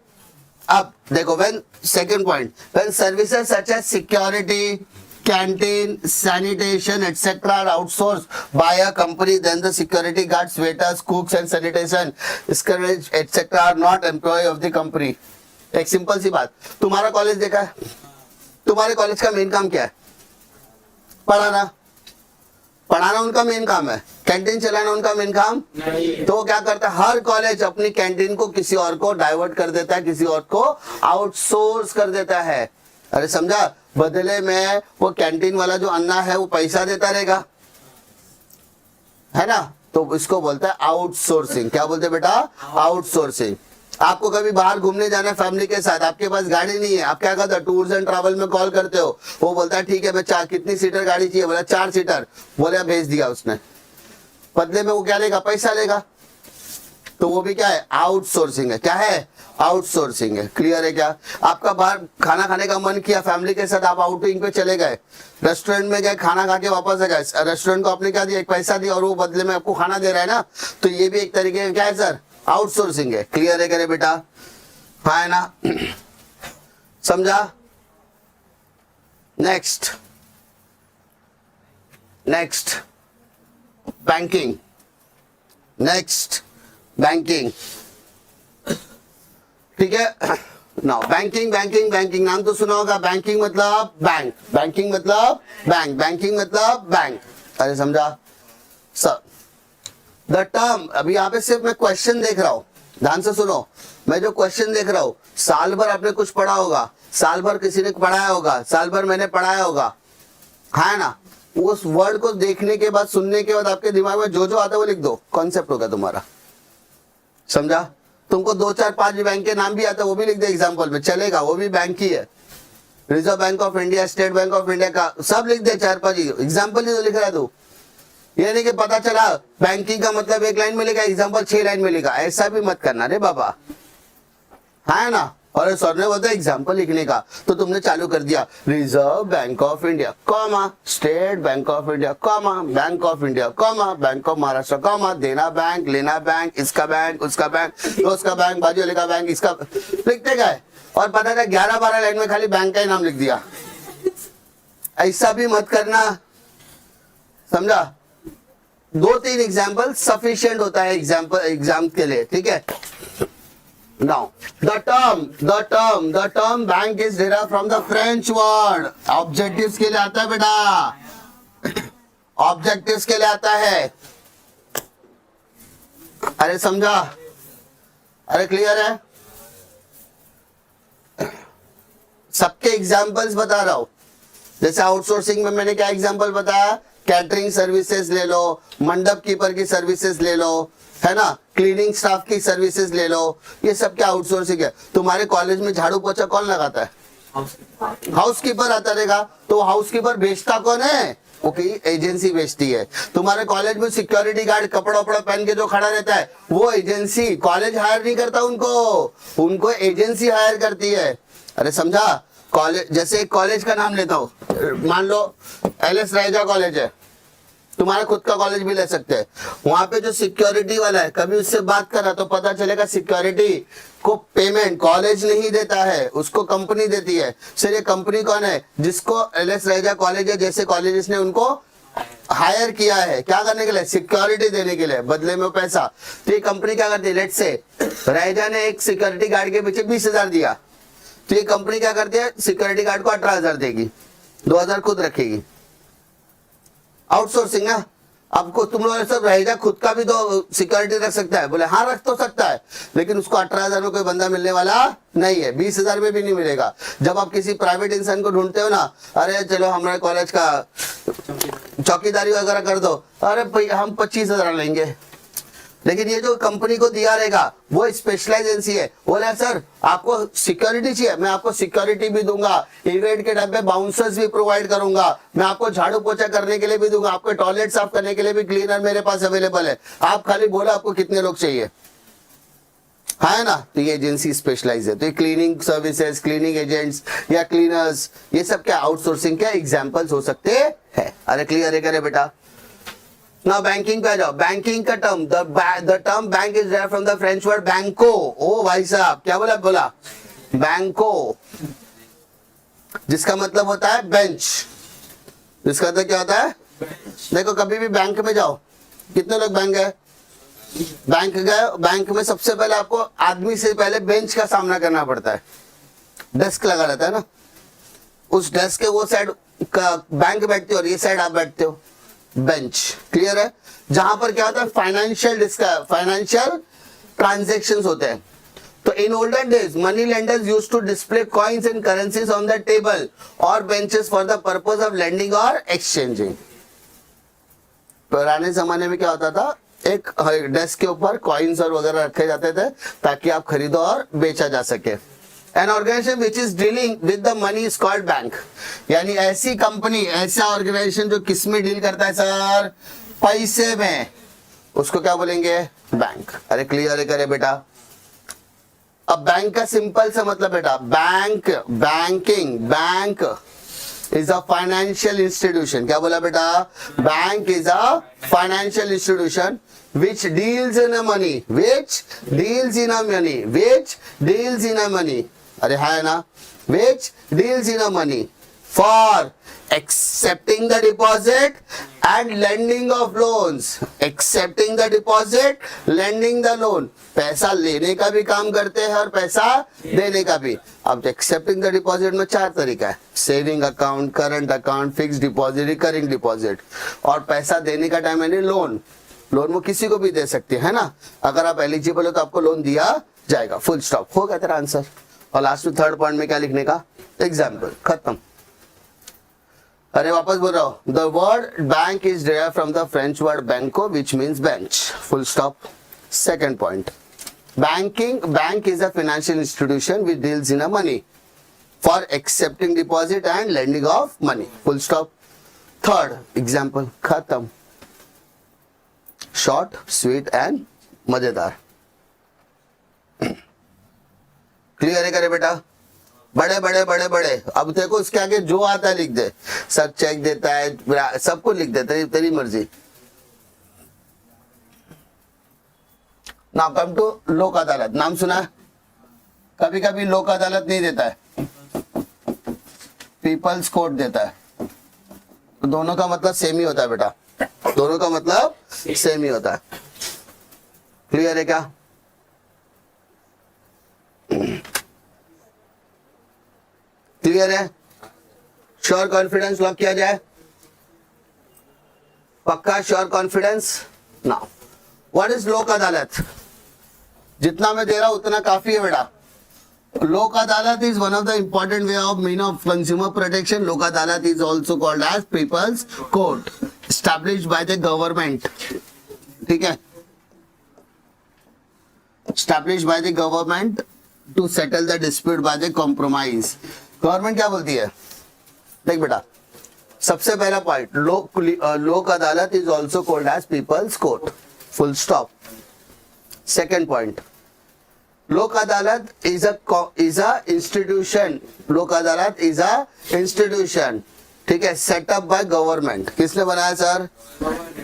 A: अब देखो when second point, when services such as security, canteen, sanitation, etc. are outsourced by a company, then the security guards, waiters, cooks and sanitation, etc. are not employee of the company. एक सिंपल सी बात, तुम्हारा कॉलेज देखा है, तुम्हारे कॉलेज का मेन काम क्या है, पढ़ाना, पढ़ाना उनका मेन काम है, कैंटीन चलाना उनका मेन काम नहीं। तो वो क्या करता है, हर कॉलेज अपनी कैंटीन को किसी और को डाइवर्ट कर देता है, किसी और को आउटसोर्स कर देता है। अरे समझा, बदले में वो कैंटीन वाला जो अन्ना है वो पैसा देता रहेगा, है ना। तो इसको बोलता है आउटसोर्सिंग। क्या बोलते हैं बेटा, आउटसोर्सिंग। आपको कभी बाहर घूमने जाना है फैमिली के साथ, आपके पास गाड़ी नहीं है, आप क्या करते हो, टूर्स एंड ट्रैवल में कॉल करते हो, वो बोलता है ठीक है मैं कितनी सीटर गाड़ी चाहिए, बोला 4 सीटर, बोले भेज दिया उसने, बदले में वो क्या लेगा, पैसा लेगा। तो वो भी क्या है, आउटसोर्सिंग है। क्या है, आउटसोर्सिंग है। क्लियर है क्या। आपका बाहर खाना खाने का मन किया, फैमिली के साथ आप आउटिंग पे चले गए, रेस्टोरेंट में गए, खाना खा के वापस आ गए, रेस्टोरेंट को आपने क्या दिया, एक पैसा दिया और वो बदले में आपको खाना दे रहा है ना, तो ये भी एक तरीके का क्या है सर, आउटसोर्सिंग है। क्लियर है करे बेटा, हाँ है ना, समझा। Next next banking, next banking, ठीक है। नाउ बैंकिंग बैंकिंग बैंकिंग नाम तो सुना होगा, बैंकिंग मतलब बैंक, बैंकिंग मतलब बैंक, बैंकिंग मतलब बैंक। अरे समझा सर, द टर्म, अभी यहाँ पे सिर्फ मैं क्वेश्चन देख रहा हूं, ध्यान से सुनो, मैं जो क्वेश्चन देख रहा हूं, साल भर आपने कुछ पढ़ा होगा, साल भर किसी ने पढ़ाया होगा, साल भर मैंने पढ़ाया होगा, है ना। उस वर्ड को देखने के बाद, सुनने के बाद आपके दिमाग में जो जो आता है वो लिख दो, कॉन्सेप्ट होगा तुम्हारा, समझा। तुमको 2 4 5 बैंक के नाम भी आता है, वो भी लिख दे एग्जाम्पल में, चलेगा, वो भी बैंक ही है, reserve Bank of India, state bank of India का सब लिख दे, 4 5 एग्जाम्पल ही तो लिख रहा है तू। ये नहीं कि पता चला बैंकिंग का मतलब 1 लाइन में लिखा, एग्जाम्पल 6 लाइन में लिखा, ऐसा भी मत करना रे बाबा, है ना। और सर ने बोलता एग्जाम्पल लिखने का, तो तुमने चालू कर दिया reserve Bank of India, comma state bank of India, comma bank of India, comma bank of Maharashtra, comma देना बैंक, लेना बैंक, इसका बैंक, उसका बैंक, उसका बैंक, बाजू वाले का बैंक, इसका लिखते गए, और पता था 11 12 लाइन में खाली बैंक का ही नाम लिख दिया। ऐसा भी मत करना, समझा। 2 3 एग्जाम्पल सफिशिएंट होता है एग्जाम के लिए, ठीक है। Now, the term bank is derived from the French word. Objectives के लिए आता है बेटा, objectives के लिए आता है। अरे समझा, अरे क्लियर है, सबके एग्जाम्पल्स बता रहा हूं। जैसे आउटसोर्सिंग में मैंने क्या एग्जाम्पल बताया, कैटरिंग सर्विसेज ले लो, मंडप कीपर की सर्विसेज ले लो, है ना, क्लीनिंग स्टाफ की सर्विसेज ले लो, ये सब क्या आउटसोर्सिंग है। तुम्हारे कॉलेज में झाड़ू पोछा कौन लगाता है, हाउसकीपर आता रहेगा, तो हाउसकीपर बेचता कौन है, वो की एजेंसी बेचती है। तुम्हारे कॉलेज में सिक्योरिटी गार्ड कपड़ा वपड़ा पहन के जो खड़ा रहता है, वो एजेंसी, कॉलेज हायर नहीं करता उनको एजेंसी हायर करती है। अरे समझा। कॉलेज, जैसे एक कॉलेज का नाम लेता हूं, मान लो LS राजा कॉलेज है, तुम्हारा खुद का कॉलेज भी ले सकते हैं। वहां पे जो सिक्योरिटी वाला है, कभी उससे बात करा तो पता चलेगा सिक्योरिटी को पेमेंट कॉलेज नहीं देता है, उसको कंपनी देती है। सर ये कंपनी कौन है, जिसको LS राजा कॉलेज है जैसे कॉलेजेस ने उनको हायर किया है, क्या करने के लिए, सिक्योरिटी देने के लिए, बदले में पैसा। तो ये कंपनी क्या करती है, लेट्स से राजा ने एक सिक्योरिटी गार्ड के पीछे 20,000 दिया, तो ये कंपनी क्या करती है, सिक्योरिटी गार्ड को 18,000 देगी, 2,000 खुद रखेगी। आउटसोर्सिंग है। आपको तुम लोग सब रहेगा, खुद का भी तो सिक्योरिटी रख सकता है, बोले हाँ रख तो सकता है, लेकिन उसको 18,000 में कोई बंदा मिलने वाला नहीं है, 20,000 में भी नहीं मिलेगा। जब आप किसी प्राइवेट इंसान को ढूंढते हो ना, अरे चलो हमारे कॉलेज का चौकीदारी वगैरह कर दो, अरे भाई हम 25,000 लेंगे, लेकिन ये जो कंपनी को दिया रहेगा वो स्पेशलाइज एजेंसी है। बोले सर आपको सिक्योरिटी चाहिए, मैं आपको सिक्योरिटी भी दूंगा, इवेंट के टाइम पे बाउंसर्स भी प्रोवाइड करूंगा, मैं आपको झाड़ू पोछा करने के लिए भी दूंगा, आपको टॉयलेट साफ करने के लिए भी क्लीनर मेरे पास अवेलेबल है, आप खाली बोला आपको कितने लोग चाहिए, है ना। तो ये एजेंसी स्पेशलाइज है। तो ये क्लीनिंग सर्विसेज, क्लीनिंग एजेंट्स या क्लीनर्स, ये सब क्या आउटसोर्सिंग के एग्जांपल्स हो सकते हैं। अरे क्लियर है करे बेटा। Now बैंकिंग पे आ जाओ। बैंकिंग का term, the term bank is derived from the French word banco। ओ भाई साहब क्या बोला बैंको, जिसका मतलब होता है बेंच। जिसका मतलब क्या होता है? देखो कभी भी बैंक में जाओ, कितने लोग बैंक गए? बैंक गए, बैंक में सबसे पहले आपको आदमी से पहले बेंच का सामना करना पड़ता है। डेस्क लगा रहता है ना, उस डेस्क के वो साइड का बैंक बैठते हो और ये साइड आप बैठते हो, बेंच। क्लियर है? जहां पर क्या होता है? फाइनेंशियल ट्रांजैक्शंस होते हैं। तो in olden days money lenders used to display coins and currencies on the table or benches for the purpose of lending or exchanging. पुराने जमाने में क्या होता था? एक डेस्क के ऊपर कॉइन्स और वगैरह रखे जाते थे ताकि आप खरीदो और बेचा जा सके। An organization which is dealing with the money is called bank। यानी ऐसी कंपनी, ऐसा ऑर्गेनाइजेशन जो किस में डील करता है सर? पैसे में, उसको क्या बोलेंगे? बैंक। अरे क्लियर है करे बेटा। अब बैंक का सिंपल सा मतलब बेटा, bank, banking, bank is a financial institution। क्या बोला बेटा? Bank is a financial institution which deals in a money, which deals in a money, which deals in a money। अरे है ना, which deals in a money for accepting the deposit and lending of loans। accepting the deposit, lending the loan। पैसा लेने का भी काम करते हैं और पैसा देने का भी। अब एक्सेप्टिंग द डिपॉजिट में 4 तरीका है, saving account, current account, fix deposit, recurring deposit. और पैसा देने का टाइम यानी लोन। लोन वो किसी को भी दे सकते हैं ना, अगर आप एलिजिबल हो तो आपको लोन दिया जाएगा। Full stop. हो गया तेरा आंसर। और लास्ट में थर्ड पॉइंट में क्या लिखने का? एग्जाम्पल। खत्म। अरे वापस बोल रहा हूं, the word bank is derived from the French word banco which means bench. Full stop. Second point, bank is a financial institution which deals in a money for accepting deposit and lending of money। Full stop। Third example। खत्म। Short, sweet and मजेदार। क्लियर है करे बेटा? बड़े बड़े बड़े बड़े। अब देखो उसके आगे जो आता है लिख दे। सर चेक देता है, सबको लिख दे, तेरी मर्जी। नाउ कम टू लोक अदालत। नाम सुना है? कभी कभी लोक अदालत नहीं देता है, पीपल्स कोर्ट देता है। तो दोनों का मतलब सेम ही होता है बेटा, दोनों का मतलब सेम ही होता है। क्लियर है क्या? क्लियर है? श्योर कॉन्फिडेंस लॉक किया जाए? पक्का sure confidence? Now what is लोक अदालत? जितना मैं दे रहा हूं उतना काफी है बेटा। लोक अदालत is one of the important way of mean of consumer protection। लोक अदालत is also called as people's court established by the government। ठीक है, established by the government to settle the dispute by the compromise। Government क्या बोलती है? देख बेटा, सबसे पहला पॉइंट, लोक अदालत is also called as people's court। Full stop. Second point, Lok Adalat is a institution. लोक अदालत इज अ इंस्टीट्यूशन, ठीक है, सेटअप बाय गवर्नमेंट। किसने बनाया सर?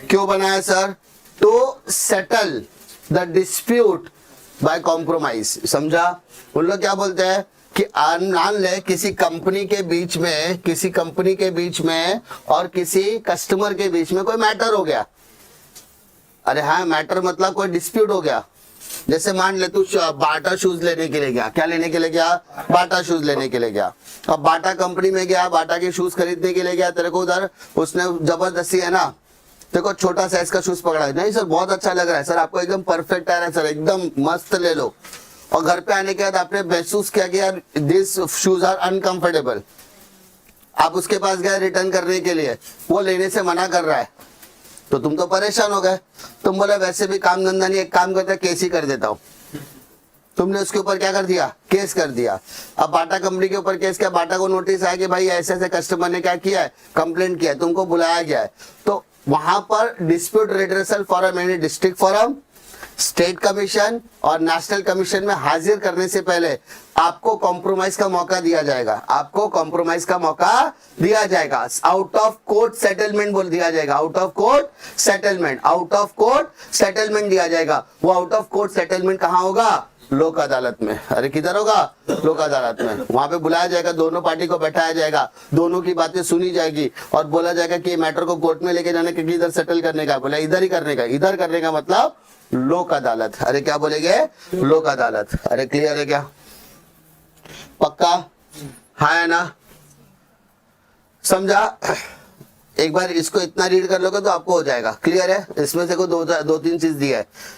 A: क्यों बनाया sir? To settle the dispute by compromise. समझा? उन लोग क्या बोलते हैं कि मान ले किसी कंपनी के बीच में और किसी कस्टमर के बीच में कोई मैटर हो गया। अरे हाँ, मैटर मतलब कोई डिस्प्यूट हो गया। जैसे मान ले तू बाटा शूज लेने के लिए गया। क्या लेने के लिए गया? बाटा शूज लेने के लिए गया। अब बाटा कंपनी में गया, बाटा के शूज खरीदने के लिए गया, तेरे को उधर उसने जबरदस्ती है ना, तेरे को छोटा साइज का शूज पकड़ा है। नहीं सर बहुत अच्छा लग रहा है सर, आपको एकदम परफेक्ट आ रहा है सर, एकदम मस्त ले लो। और घर पे आने के बाद आपने महसूस किया कि यार दिस शूज आर अनकंफर्टेबल। आप उसके पास गए रिटर्न करने के लिए, वो लेने से मना कर रहा है। तो तुम तो परेशान हो गए। तुम बोले वैसे भी काम धंधा नहीं, एक काम करते केस ही कर देता हूं। तुमने उसके ऊपर क्या कर दिया, केस कर दिया। अब बाटा कंपनी के ऊपर केस किया, बाटा को नोटिस आया कि भाई ऐसे ऐसे कस्टमर ने क्या किया है, कंप्लेंट किया है, तुमको बुलाया गया है। तो वहां पर डिस्प्यूट रिड्रेसल फॉरम यानी डिस्ट्रिक्ट फॉरम, स्टेट कमीशन और नेशनल कमीशन में हाजिर करने से पहले आपको कॉम्प्रोमाइज का मौका दिया जाएगा। आपको कॉम्प्रोमाइज का मौका दिया जाएगा। आउट ऑफ कोर्ट सेटलमेंट बोल दिया जाएगा। Out of court settlement, out of court settlement दिया जाएगा। वो आउट ऑफ कोर्ट सेटलमेंट कहां होगा, लोक अदालत में। अरे किधर होगा, लोक अदालत में। वहां पे बुलाया जाएगा, दोनों पार्टी को बैठाया जाएगा, दोनों की बातें सुनी जाएगी और बोला जाएगा कि मैटर को कोर्ट में लेके जाने के इधर सेटल करने का, बोला इधर ही करने का। इधर करने का मतलब लोक अदालत। अरे क्या बोलेंगे, लोक अदालत। अरे क्लियर है क्या, पक्का, हाँ है ना, समझा। एक बार इसको इतना रीड कर लोगे तो आपको हो जाएगा, क्लियर है। इसमें से को दो तीन चीज दिया है।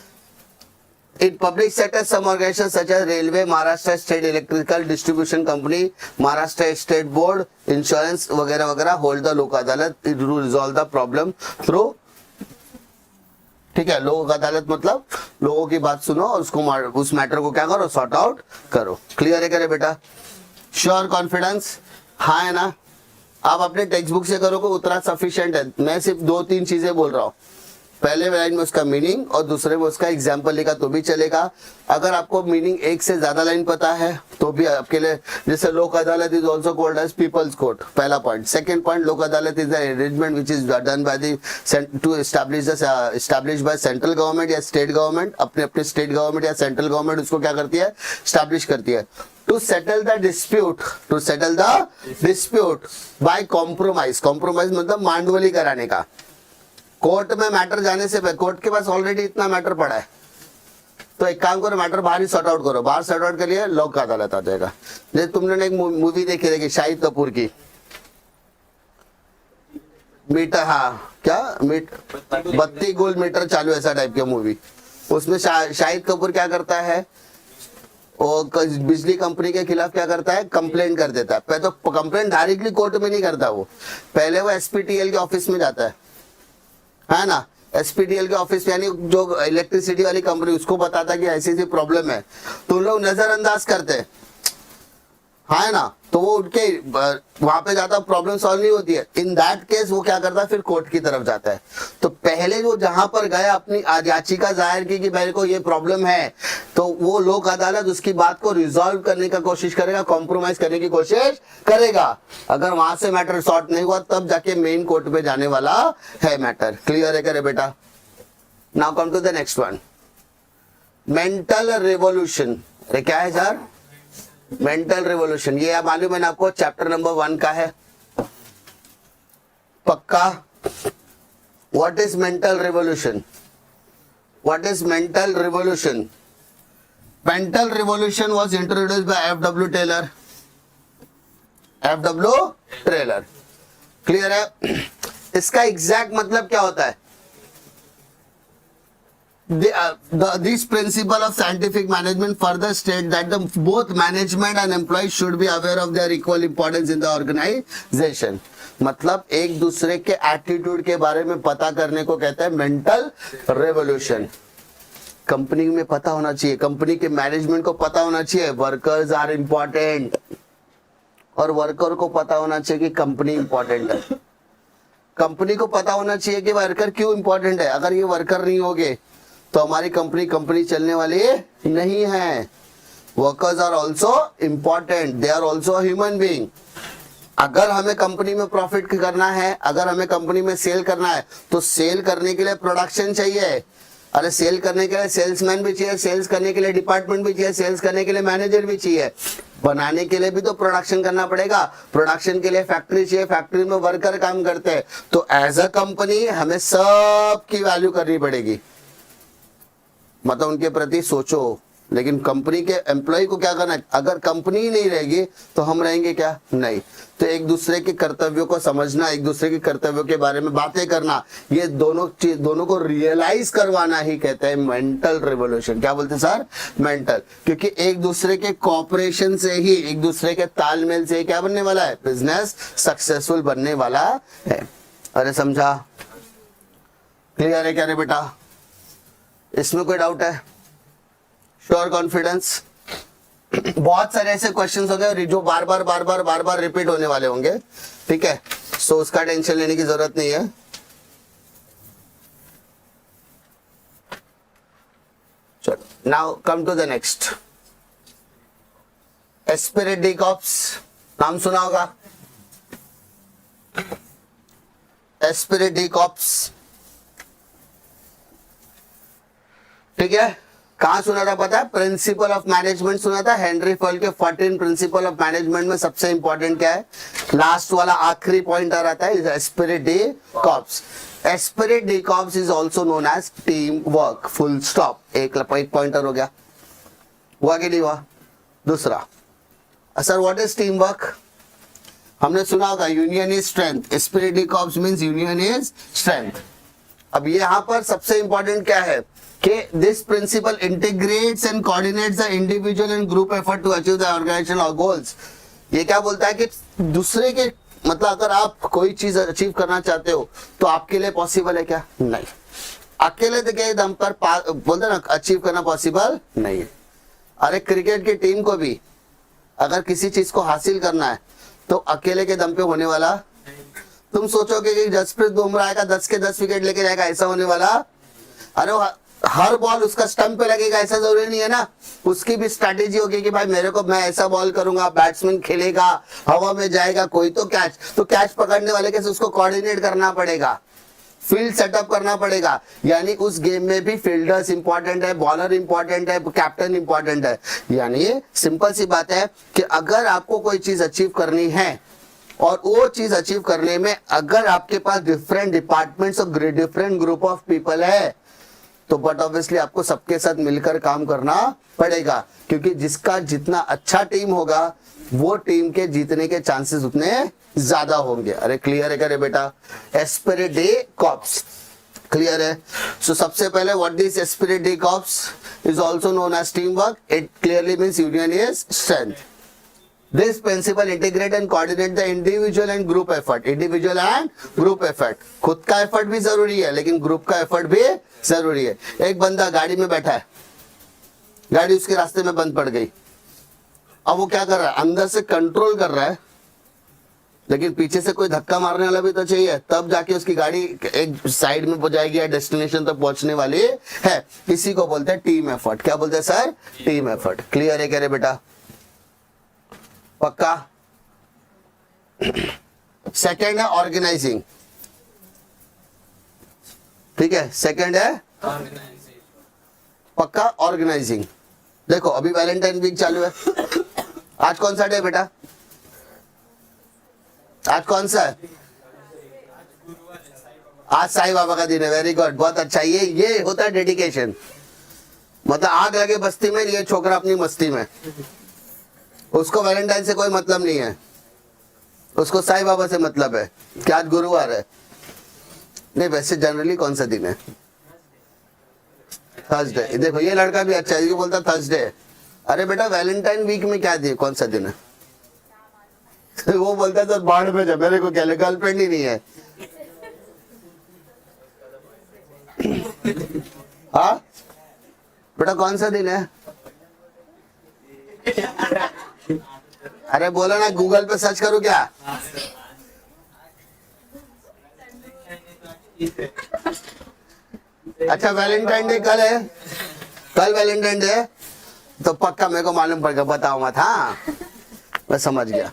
A: In public sector, some organizations such as Railway, Maharashtra State Electrical Distribution Company, Maharashtra State Board, Insurance वगैरह वगैरह hold the लोक अदालत to resolve the problem through, ठीक है। लोक अदालत मतलब लोगों की बात सुनो और उसको उस मैटर को क्या करो, सॉर्ट आउट करो। क्लियर है करे बेटा, श्योर, कॉन्फिडेंस, हाँ है ना। आप अपने टेक्स्ट बुक से करोगे उतना सफिशिएंट है। मैं सिर्फ 2-3 चीजें बोल रहा हूँ। पहले लाइन में उसका मीनिंग और दूसरे में उसका एग्जाम्पल लिखा तो भी चलेगा। अगर आपको मीनिंग एक से ज्यादा लाइन पता है तो भी आपके लिए, जैसे Lok Adalat is also called as people's court, पहला point. Second point, Lok Adalat is the arrangement which is done by the to establish by central government या स्टेट गवर्नमेंट। अपने अपने स्टेट गवर्नमेंट या सेंट्रल गवर्नमेंट उसको क्या करती है, स्टैब्लिश करती है। To settle the dispute, to settle the dispute by compromise. Compromise मतलब मांडवली कराने का। कोर्ट में मैटर जाने से पहले, कोर्ट के पास ऑलरेडी इतना मैटर पड़ा है, तो एक काम करो, मैटर बाहर ही सॉर्ट आउट करो। बाहर सॉर्ट आउट के लिए लोक अदालत आ जाएगा। जैसे तुमने एक मूवी देखी रहेगी शाहिद कपूर की, मीटर, हाँ क्या बत्ती गोल मीटर चालू, ऐसा टाइप की मूवी। उसमें शाहिद कपूर क्या करता है, वो बिजली कंपनी के खिलाफ क्या करता है, कंप्लेंट कर देता है। पहले तो कंप्लेंट डायरेक्टली कोर्ट में नहीं करता वो, पहले वो एसपीटीएल के ऑफिस में जाता है ना। एसपीटीएल के ऑफिस यानी जो इलेक्ट्रिसिटी वाली कंपनी, उसको बताता कि ऐसी ऐसी प्रॉब्लम है, तो उन लोग नजरअंदाज करते हैं, है ना। तो वो उनके वहां पे जाता, प्रॉब्लम सॉल्व नहीं होती है। इन दैट केस वो क्या करता है, फिर कोर्ट की तरफ जाता है। तो पहले वो जहां पर गया, अपनी याचिका जाहिर की कि मेरे को ये प्रॉब्लम है, तो वो लोक अदालत उसकी बात को रिजॉल्व करने का कोशिश करेगा, कॉम्प्रोमाइज करने की कोशिश करेगा। अगर वहां से मैटर सॉर्ट नहीं हुआ तब जाके मेन कोर्ट पे जाने वाला है मैटर। क्लियर है करे बेटा। Now come to the next one, mental revolution. अरे क्या है सर, मेंटल रिवॉल्यूशन। ये आप मालूम है ना आपको, चैप्टर नंबर 1 का है, पक्का। What is mental revolution, what is mental revolution. Mental revolution was introduced by F W. Taylor. F W. Taylor, clear है। इसका एग्जैक्ट मतलब क्या होता है, this principle of scientific management further state that the both management and employees should be aware of their equal importance in the organization। मतलब एक दूसरे के एटीट्यूड के बारे में पता करने को कहता है मेंटल रेवोल्यूशन। कंपनी में पता होना चाहिए, कंपनी के मैनेजमेंट को पता होना चाहिए वर्कर्स आर इंपॉर्टेंट, और वर्कर को पता होना चाहिए कि कंपनी इंपॉर्टेंट है। कंपनी को पता होना चाहिए कि वर्कर क्यों इंपॉर्टेंट है। अगर ये वर्कर नहीं होगे तो हमारी कंपनी चलने वाली नहीं है। Workers are also important, they are also human being. अगर हमें कंपनी में प्रॉफिट करना है, अगर हमें कंपनी में सेल करना है, तो सेल करने के लिए प्रोडक्शन चाहिए। अरे सेल करने के लिए सेल्समैन भी चाहिए, सेल्स करने के लिए डिपार्टमेंट भी चाहिए, सेल्स करने के लिए मैनेजर भी चाहिए। बनाने के लिए भी तो प्रोडक्शन करना पड़ेगा, प्रोडक्शन के लिए फैक्ट्री चाहिए, फैक्ट्री में वर्कर काम करते हैं। तो एज अ कंपनी हमें सबकी वैल्यू करनी पड़ेगी, मतलब उनके प्रति सोचो। लेकिन कंपनी के एम्प्लॉय को क्या करना है, अगर कंपनी ही नहीं रहेगी तो हम रहेंगे क्या, नहीं। तो एक दूसरे के कर्तव्यों को समझना, एक दूसरे के कर्तव्यों के बारे में बातें करना, ये दोनों को रियलाइज करवाना ही कहते हैं मेंटल रिवॉल्यूशन। क्या बोलते हैं सर, मेंटल। क्योंकि एक दूसरे के कॉपरेशन से ही, एक दूसरे के तालमेल से क्या बनने वाला है, बिजनेस सक्सेसफुल बनने वाला है। अरे समझा, क्लियर है क्या रे बेटा? इसमें कोई डाउट है? Sure confidence? बहुत सारे ऐसे क्वेश्चंस हो गए जो बार बार रिपीट होने वाले होंगे, ठीक है, सो उसका टेंशन लेने की जरूरत नहीं है। चलो now come to the next. Esprit de corps नाम सुना होगा, एस्पिरिट डी कॉप्स, ठीक है। कहां सुना था पता है? प्रिंसिपल ऑफ मैनेजमेंट सुना था, हेनरी फॉल के 14 प्रिंसिपल ऑफ मैनेजमेंट में सबसे इंपॉर्टेंट क्या है? लास्ट वाला आखिरी पॉइंट आ रहा है, esprit de corps. Esprit de corps is also known as team work, full stop. एक पॉइंटर हो गया, हुआ कि नहीं हुआ? दूसरा, sir what is team work? हमने सुना होगा union is strength, esprit de corps means union is strength. अब यहां पर सबसे इंपॉर्टेंट क्या है कि this principle integrates and coordinates the individual and group effort to achieve the organisational goals. ये क्या बोलता है कि दूसरे के मतलब अगर आप कोई चीज अचीव करना चाहते हो तो आपके लिए पॉसिबल है क्या? नहीं। अकेले के दम पर बोलते ना अचीव करना पॉसिबल नहीं है। अरे क्रिकेट की टीम को भी अगर किसी चीज को हासिल करना है तो अकेले के दम पे होने वाला, तुम सोचोगे कि जसप्रीत बुमराह आएगा 10 के 10 विकेट लेके जाएगा, ऐसा होने वाला? अरे हर बॉल उसका स्टंप पे लगेगा ऐसा जरूरी नहीं है ना। उसकी भी स्ट्रैटेजी होगी कि भाई मेरे को, मैं ऐसा बॉल करूंगा, बैट्समैन खेलेगा, हवा में जाएगा, कोई तो कैच पकड़ने वाले के उसको कोऑर्डिनेट करना पड़ेगा, फील्ड सेटअप करना पड़ेगा। यानी उस गेम में भी फील्डर्स इंपॉर्टेंट है, बॉलर इंपॉर्टेंट है, कैप्टन इंपॉर्टेंट है। यानी सिंपल सी बात है कि अगर आपको कोई चीज अचीव करनी है और वो चीज अचीव करने में अगर आपके पास डिफरेंट डिपार्टमेंट्स और डिफरेंट ग्रुप ऑफ पीपल है तो बट ऑब्वियसली आपको सबके साथ मिलकर काम करना पड़ेगा, क्योंकि जिसका जितना अच्छा टीम होगा वो टीम के जीतने के चांसेस उतने ज्यादा होंगे। अरे क्लियर है क्या रे बेटा? एस्पिरिट डी कॉप्स क्लियर है? सो सबसे पहले what this esprit de corps is also known as team work. It clearly means union is strength. This principle integrate and coordinate the individual and group effort. Individual and group effort. खुद का एफर्ट भी जरूरी है लेकिन ग्रुप का एफर्ट भी जरूरी है। एक बंदा गाड़ी में बैठा है, गाड़ी उसके रास्ते में बंद पड़ गई, अब वो क्या कर रहा है? अंदर से कंट्रोल कर रहा है लेकिन पीछे से कोई धक्का मारने वाला भी तो चाहिए, तब जाके उसकी गाड़ी एक साइड में पहुंचाएगी या डेस्टिनेशन तक पहुंचने वाली है। इसी को बोलते हैं टीम एफर्ट। क्या बोलते हैं सर? Team effort. क्लियर है क्या रे बेटा? पक्का? सेकेंड है ऑर्गेनाइजिंग, ठीक है, सेकेंड है पक्का ऑर्गेनाइजिंग। देखो अभी वैलेंटाइन वीक चालू है, आज कौन सा डे बेटा? आज कौन सा है? आज साईं बाबा का दिन है। वेरी गुड, बहुत अच्छा। ये होता है डेडिकेशन। मतलब आग लगे बस्ती में, ये छोकरा अपनी मस्ती में, उसको वैलेंटाइन से कोई मतलब नहीं है, उसको साईं बाबा से मतलब है कि आज गुरुवार है। नहीं वैसे जनरली कौन सा दिन है? थर्सडे। देखो ये लड़का भी अच्छा है, ये बोलता थर्सडे। अरे बेटा वैलेंटाइन वीक में क्या दिन, कौन सा दिन है? वो बोलता तो बाढ़ में जा, मेरे को क्या, गर्लफ्रेंड ही नहीं है। हाँ बेटा कौन सा दिन है? अरे बोलो ना, गूगल पे सर्च करूं क्या? अच्छा वैलेंटाइन डे कल है, कल वैलेंटाइन डे तो पक्का मेरे को मालूम पड़ गया, बताओ मत। हाँ मैं समझ गया।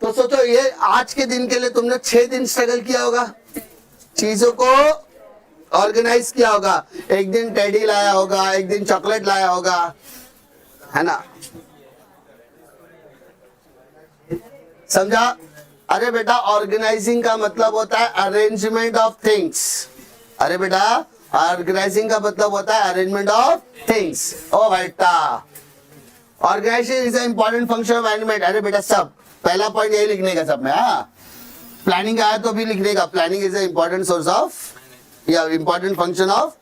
A: तो सोचो ये आज के दिन के लिए तुमने 6 दिन स्ट्रगल किया होगा, चीजों को ऑर्गेनाइज किया होगा। एक दिन टेडी लाया होगा, एक दिन चॉकलेट लाया होगा, है ना? समझा? अरे बेटा ऑर्गेनाइजिंग का मतलब होता है अरेंजमेंट ऑफ थिंग्स। अरे बेटा ऑर्गेनाइजिंग का मतलब होता है अरेंजमेंट ऑफ थिंग्स। ओ बेटा organisation is a important function of management. अरे बेटा सब पहला पॉइंट यही लिखने का सब में। हाँ प्लानिंग आया तो भी लिखने का, planning is a important source of या इंपॉर्टेंट फंक्शन ऑफ।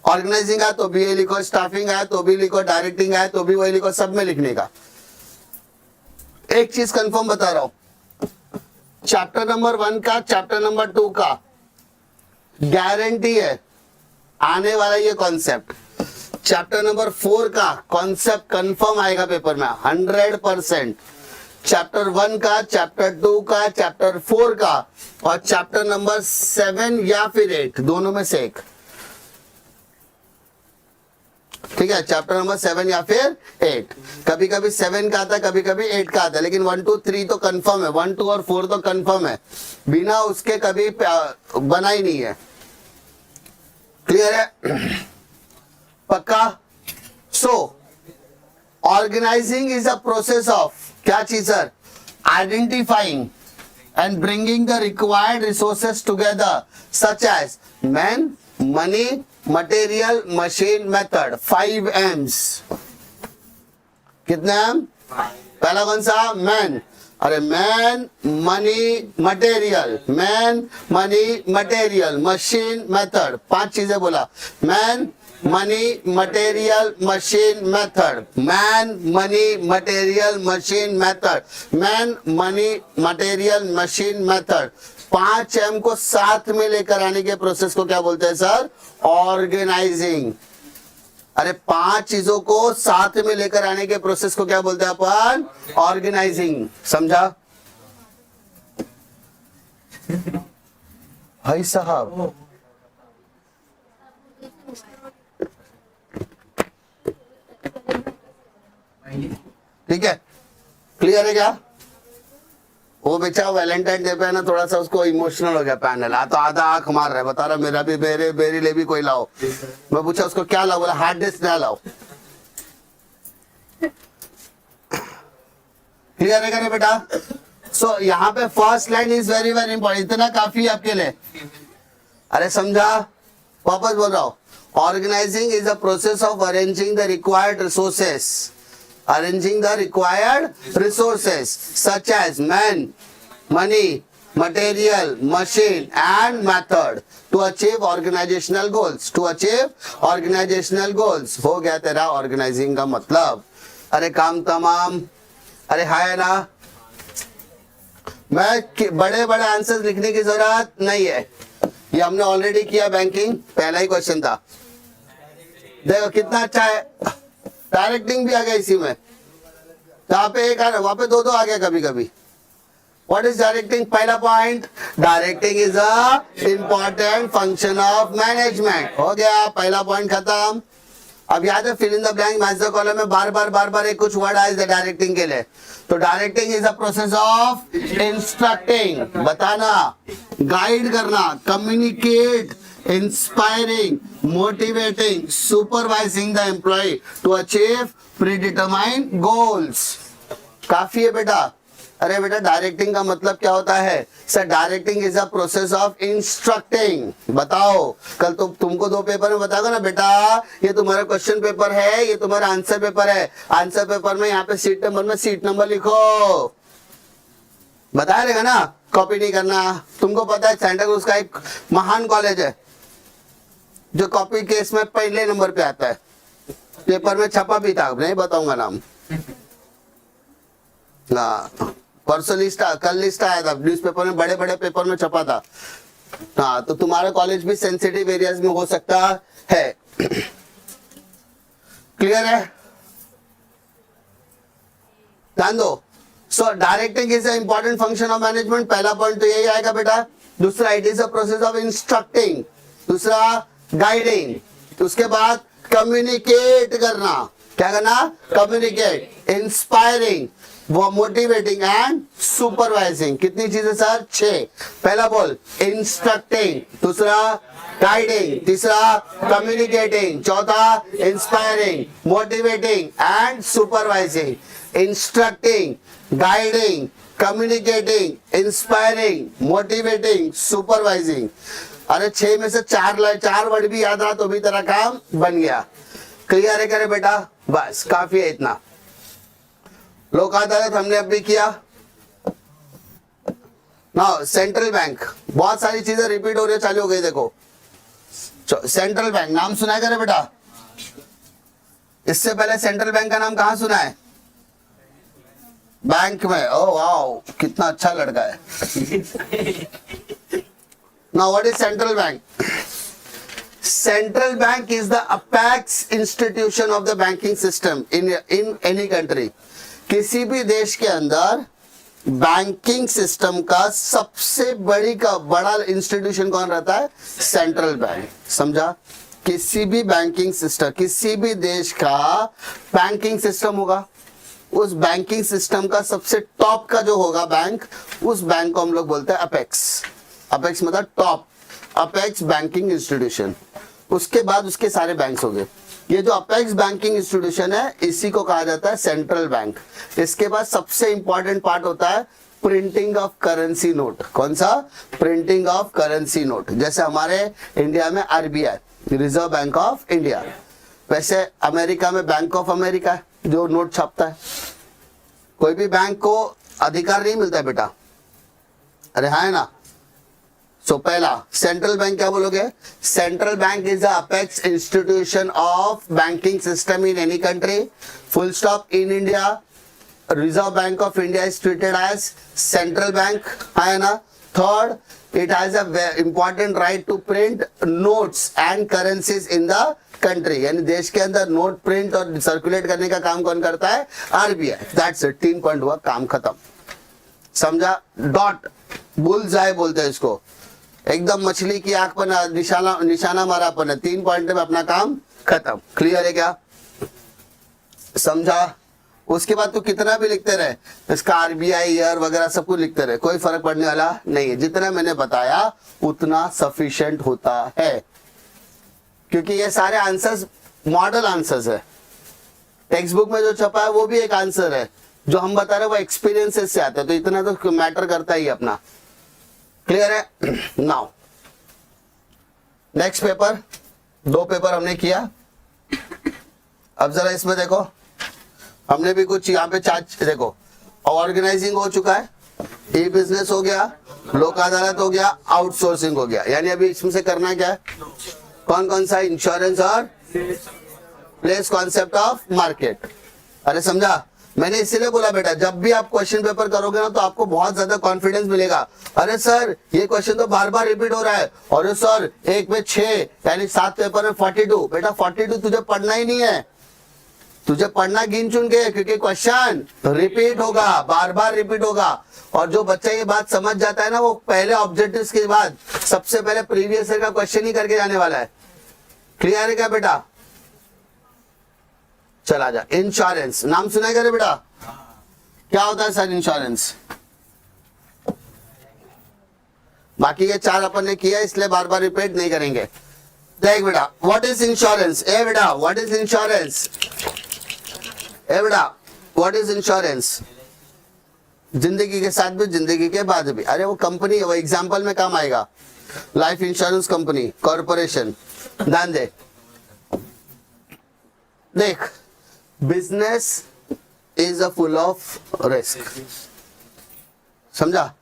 A: ऑर्गेनाइजिंग आया तो भी ये लिखो, स्टाफिंग आया तो भी लिखो, डायरेक्टिंग आया तो भी वही लिखो, सब में लिखने का। एक चीज कंफर्म बता रहा हूं, चैप्टर नंबर 1 का, चैप्टर नंबर 2 का गारंटी है आने वाला ये कॉन्सेप्ट। चैप्टर नंबर 4 का कॉन्सेप्ट कंफर्म आएगा पेपर में 100%। चैप्टर 1 का, चैप्टर 2 का, चैप्टर 4 का और चैप्टर नंबर 7 या फिर 8 दोनों में से एक। ठीक है, चैप्टर नंबर 7 या फिर 8। कभी कभी 7 का आता है, कभी कभी 8 का आता है, लेकिन 1 2 3 तो कंफर्म है, 1 2 और 4 तो कंफर्म है, बिना उसके कभी बना ही नहीं है। क्लियर है? पक्का? So organising is a process of क्या चीज sir? Identifying and bringing the required resources together such as man, money, material, machine, method. 5 M's। कितने M? पहला कौन सा? मैन। अरे man, money, material, man, money, material, machine, method. 5 चीजें बोला। Man, money, material, machine, method. Man, money, material, machine, method. Man, money, material, machine, method. 5 M को साथ में लेकर आने के प्रोसेस को क्या बोलते हैं सर? ऑर्गेनाइजिंग। अरे 5 चीजों को साथ में लेकर आने के प्रोसेस को क्या बोलते हैं अपन? ऑर्गेनाइजिंग। समझा भाई साहब? ठीक है, क्लियर है क्या? वो बेचारा वैलेंटाइन डे पे है ना, थोड़ा सा उसको इमोशनल हो गया पैनल। तो आधा आंख मार रहा है, बता रहा मेरा भी मेरे लिए भी कोई लाओ। मैं पूछा उसको क्या लाओ, बोला हार्ड डिस्क ना लाओ। क्लियर है क्या बेटा? सो यहाँ पे first line is very very important, इतना काफी है आपके लिए। अरे समझा? वापस बोल रहा हूँ, organising is a process of arranging the required resources, arranging the required resources such as man, money, material, machine and method to achieve organizational goals, to achieve organizational goals। हो गया तेरा organizing का मतलब। अरे काम तमाम। अरे हाय ना, मैं बड़े बड़े आंसर्स लिखने की जरूरत नहीं है, ये हमने ऑलरेडी किया। बैंकिंग पहला ही क्वेश्चन था, देखो कितना अच्छा है। डायरेक्टिंग भी आ गया इसी में, यहाँ पे एक आ रहा, वहां पे 2 आ गया कभी कभी। What is directing? पहला point, directing is a important function of management. हो गया, पहला पॉइंट खत्म। अब याद है fill in the blank, match the column में बार बार एक कुछ वर्ड आए डायरेक्टिंग के लिए। तो directing is a process of instructing, बताना, गाइड करना, communicate, inspiring, motivating, supervising the employee to achieve predetermined goals। काफी है बेटा। अरे बेटा डायरेक्टिंग का मतलब क्या होता है sir? Directing is a process of instructing. बताओ, कल तो तुमको 2 पेपर में बताओगा ना बेटा, ये तुम्हारा क्वेश्चन पेपर है, ये तुम्हारा आंसर पेपर है। आंसर पेपर में यहाँ पे सीट नंबर लिखो, बता रहेगा ना, कॉपी नहीं करना। तुमको पता है सेंटा क्रूज का एक महान कॉलेज है जो कॉपी केस में पहले नंबर पे आता है, पेपर में छपा भी था, नहीं बताऊंगा नाम। परसों लिस्ट, कल लिस्ट आया था न्यूज़पेपर में, बड़े बड़े पेपर में छपा था। हाँ, तो तुम्हारा कॉलेज भी सेंसिटिव एरियाज में हो सकता है। क्लियर है? ध्यान दो। So directing is a important function of management, पहला पॉइंट तो यही आएगा बेटा। दूसरा, it is a process of instructing. दूसरा, गाइडिंग। उसके बाद कम्युनिकेट करना, क्या करना? कम्युनिकेट, इंस्पायरिंग, वो मोटिवेटिंग एंड सुपरवाइजिंग। कितनी चीजें सर? 6। पहला बोल इंस्ट्रक्टिंग, दूसरा गाइडिंग, तीसरा कम्युनिकेटिंग, चौथा inspiring, motivating and supervising. Instructing, guiding, communicating, inspiring, motivating, supervising. अरे 6 में से 4 वर्ड भी याद रहा तो भी तेरा काम बन गया। क्लियर है करे बेटा? बस काफी है इतना। लोक अदालत हमने अब भी किया ना। सेंट्रल बैंक, बहुत सारी चीजें रिपीट हो रही है, चालू हो गई। देखो सेंट्रल बैंक नाम सुना है करे बेटा? इससे पहले सेंट्रल बैंक का नाम कहां सुना है? बैंक में। ओ वाओ, कितना अच्छा लड़का है। Now what is central bank? Central bank is the apex institution of the banking system in any country. किसी भी देश के अंदर बैंकिंग सिस्टम का सबसे बड़ा इंस्टीट्यूशन कौन रहता है? Central bank. समझा? किसी भी बैंकिंग सिस्टम, किसी भी देश का बैंकिंग सिस्टम होगा, उस बैंकिंग सिस्टम का सबसे टॉप का जो होगा बैंक, उस बैंक को हम लोग बोलते हैं अपेक्स। अपेक्स मतलब टॉप, अपेक्स बैंकिंग इंस्टीट्यूशन। उसके बाद उसके सारे बैंक्स हो गए। ये जो अपेक्स बैंकिंग इंस्टीट्यूशन है, इसी को कहा जाता है सेंट्रल बैंक। इसके बाद सबसे इंपॉर्टेंट पार्ट होता है प्रिंटिंग ऑफ करेंसी नोट। कौन सा? Printing of currency note. जैसे हमारे इंडिया में RBI, reserve Bank of India, वैसे अमेरिका में बैंक ऑफ अमेरिका जो नोट छापता है। कोई भी बैंक को अधिकार नहीं मिलता है बेटा, अरे हाँ है ना। सो पहला सेंट्रल बैंक क्या बोलोगे? Central bank is the apex institution of banking system in any country, full stop. In India Reserve Bank of India is treated as central bank, है ना। Third, it has a important right to print notes and currencies in the country, यानी देश के अंदर नोट प्रिंट और सर्कुलेट करने का काम कौन करता है? आरबीआई। दैट्स इट, 3 पॉइंट हुआ, काम खत्म। समझा? डॉट, बुलजाई बोलते हैं इसको, एकदम मछली की आंख पर निशाना मारा अपन, 3 पॉइंट में अपना काम खत्म। क्लियर है क्या? समझा? उसके बाद तो कितना भी लिखते रहे, इसका आरबीआई ईयर वगैरह सब कुछ लिखते रहे, कोई फर्क पड़ने वाला नहीं है। जितना मैंने बताया उतना सफिशिएंट होता है, क्योंकि ये सारे आंसर्स मॉडल आंसर्स है। टेक्स्ट बुक में जो छपा है वो भी एक आंसर है, जो हम बता रहे हैं वो एक्सपीरियंसेस से आता है, तो इतना तो मैटर करता ही अपना। क्लियर है? नाउ नेक्स्ट पेपर, 2 पेपर हमने किया। अब जरा इसमें देखो, हमने भी कुछ यहाँ पे चार्ज देखो, ऑर्गेनाइजिंग हो चुका है, ई बिजनेस हो गया, लोक अदालत हो गया, आउटसोर्सिंग हो गया। यानी अभी इसमें से करना क्या है? कौन कौन सा? इंश्योरेंस और प्लेस कॉन्सेप्ट ऑफ मार्केट। अरे समझा? मैंने इसीलिए बोला बेटा, जब भी आप क्वेश्चन पेपर करोगे ना तो आपको बहुत ज्यादा कॉन्फिडेंस मिलेगा। अरे सर ये क्वेश्चन तो बार बार रिपीट हो रहा है, और सर 1 में 6 यानी 7 पेपर में 42। बेटा 42 तुझे पढ़ना ही नहीं है, तुझे पढ़ना गिन चुन के, क्योंकि क्वेश्चन रिपीट होगा, बार बार रिपीट होगा। और जो बच्चा ये बात समझ जाता है ना, वो पहले ऑब्जेक्टिव्स के बाद सबसे पहले प्रीवियस ईयर का क्वेश्चन ही करके जाने वाला है। क्लियर है क्या बेटा? चला जा। इंश्योरेंस नाम सुना है क्या बेटा? क्या होता है सर इंश्योरेंस? बाकी ये 4 अपन ने किया, इसलिए बार बार रिपीट नहीं करेंगे। देख बेटा, व्हाट इज इंश्योरेंस? ए बेटा व्हाट इज इंश्योरेंस? ए बेटा व्हाट इज इंश्योरेंस? जिंदगी के साथ भी, जिंदगी के बाद भी। अरे वो कंपनी है, वो एग्जाम्पल में काम आएगा। Life insurance company, corporation. ध्यान दे, देख, business is a full of risk. समझा?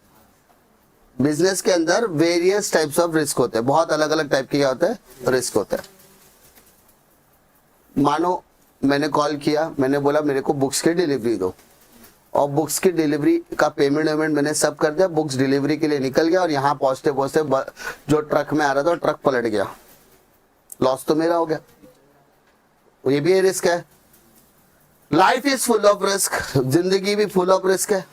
A: बिजनेस के अंदर वेरियस टाइप्स ऑफ रिस्क होते हैं, बहुत अलग अलग टाइप के क्या होते हैं? रिस्क होते हैं। मानो मैंने कॉल किया, मैंने बोला मेरे को बुक्स की डिलीवरी दो, और बुक्स की डिलीवरी का पेमेंट मैंने सब कर दिया, बुक्स डिलीवरी के लिए निकल गया, और यहाँ पहुंचते पहुंचते जो ट्रक में आ रहा था ट्रक पलट गया, लॉस तो मेरा हो गया। ये भी रिस्क है। Life is full of risk, जिंदगी भी फुल ऑफ रिस्क है।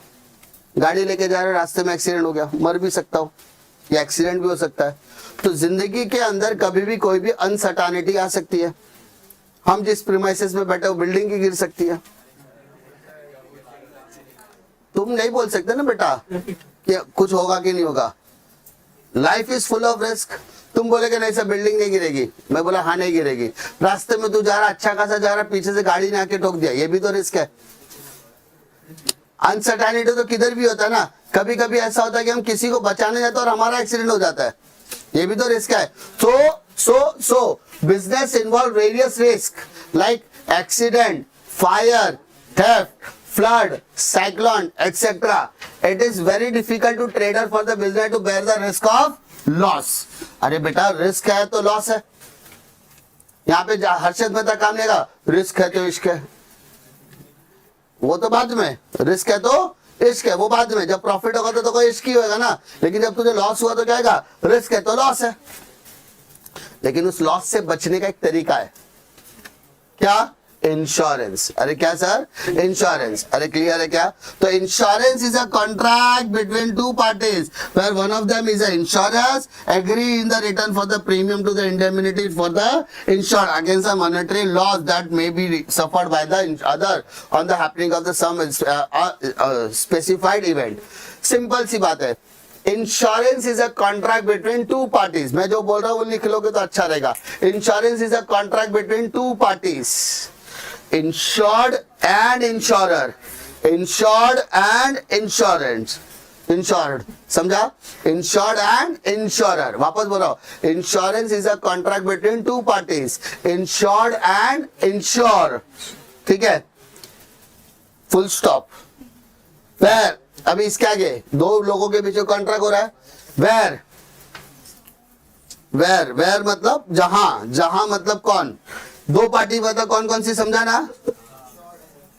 A: गाड़ी लेके जा रहे, रास्ते में एक्सीडेंट हो गया, मर भी सकता हूँ, या एक्सीडेंट भी हो सकता है। तो जिंदगी के अंदर कभी भी कोई भी अनसर्टेनिटी आ सकती है। हम जिस प्रीमाइसेस में बैठे, वो बिल्डिंग की गिर सकती है। तुम नहीं बोल सकते ना बेटा कि कुछ होगा कि नहीं होगा। Life is full of risk. तुम बोलेगे नहीं सर बिल्डिंग नहीं गिरेगी, मैं बोला हाँ नहीं गिरेगी। रास्ते में तू जा रहा, अच्छा खासा जा रहा, पीछे से गाड़ी ने आके ठोक दिया, ये भी तो रिस्क है। अनसर्टेनिटी तो किधर भी होता है ना। कभी कभी ऐसा होता है कि हम किसी को बचाने जाते हैं और हमारा एक्सीडेंट हो जाता है, ये भी तो रिस्क है। So business involve various risks like accident, fire, theft, flood, cyclone, etc. It is very difficult to trader for the business to bear the risk of loss. अरे बेटा रिस्क है तो लॉस है। यहाँ पे हर्षद मेहता काम लेगा, रिस्क है तो इश्क है, वो तो बाद में। रिस्क है तो इश्क है, वो बाद में जब प्रॉफिट होगा तो कोई इश्क ही होगा ना, लेकिन जब तुझे लॉस हुआ तो क्या आएगा, रिस्क है तो लॉस है। लेकिन उस लॉस से बचने का एक तरीका है, क्या, इंश्योरेंस। अरे क्या सर, इंश्योरेंस। अरे क्लियर है क्या? तो insurance is a contract between two parties where one of them is a insurer agree in the return for the premium to the indemnity for the insured against the monetary loss that may be suffered by the other on the happening of the some specified event. Simple सी बात है, insurance is a contract between two parties. मैं जो बोल रहा हूं वो लिख लोगे तो अच्छा रहेगा। Insurance is a contract between two parties, insured and insurer, insured and insurance, insured, समझा, इंश्योर्ड एंड इंश्योरर। वापस बोल रहा हूं, insurance is a contract between two parties, insured and ensure, ठीक है, फुल स्टॉप। वेयर, अभी इसके आगे दो लोगों के बीच कॉन्ट्रैक्ट हो रहा है, वेयर, वेयर, वेयर मतलब जहां, जहां मतलब कौन, दो पार्टी मतलब कौन कौन सी, समझा ना,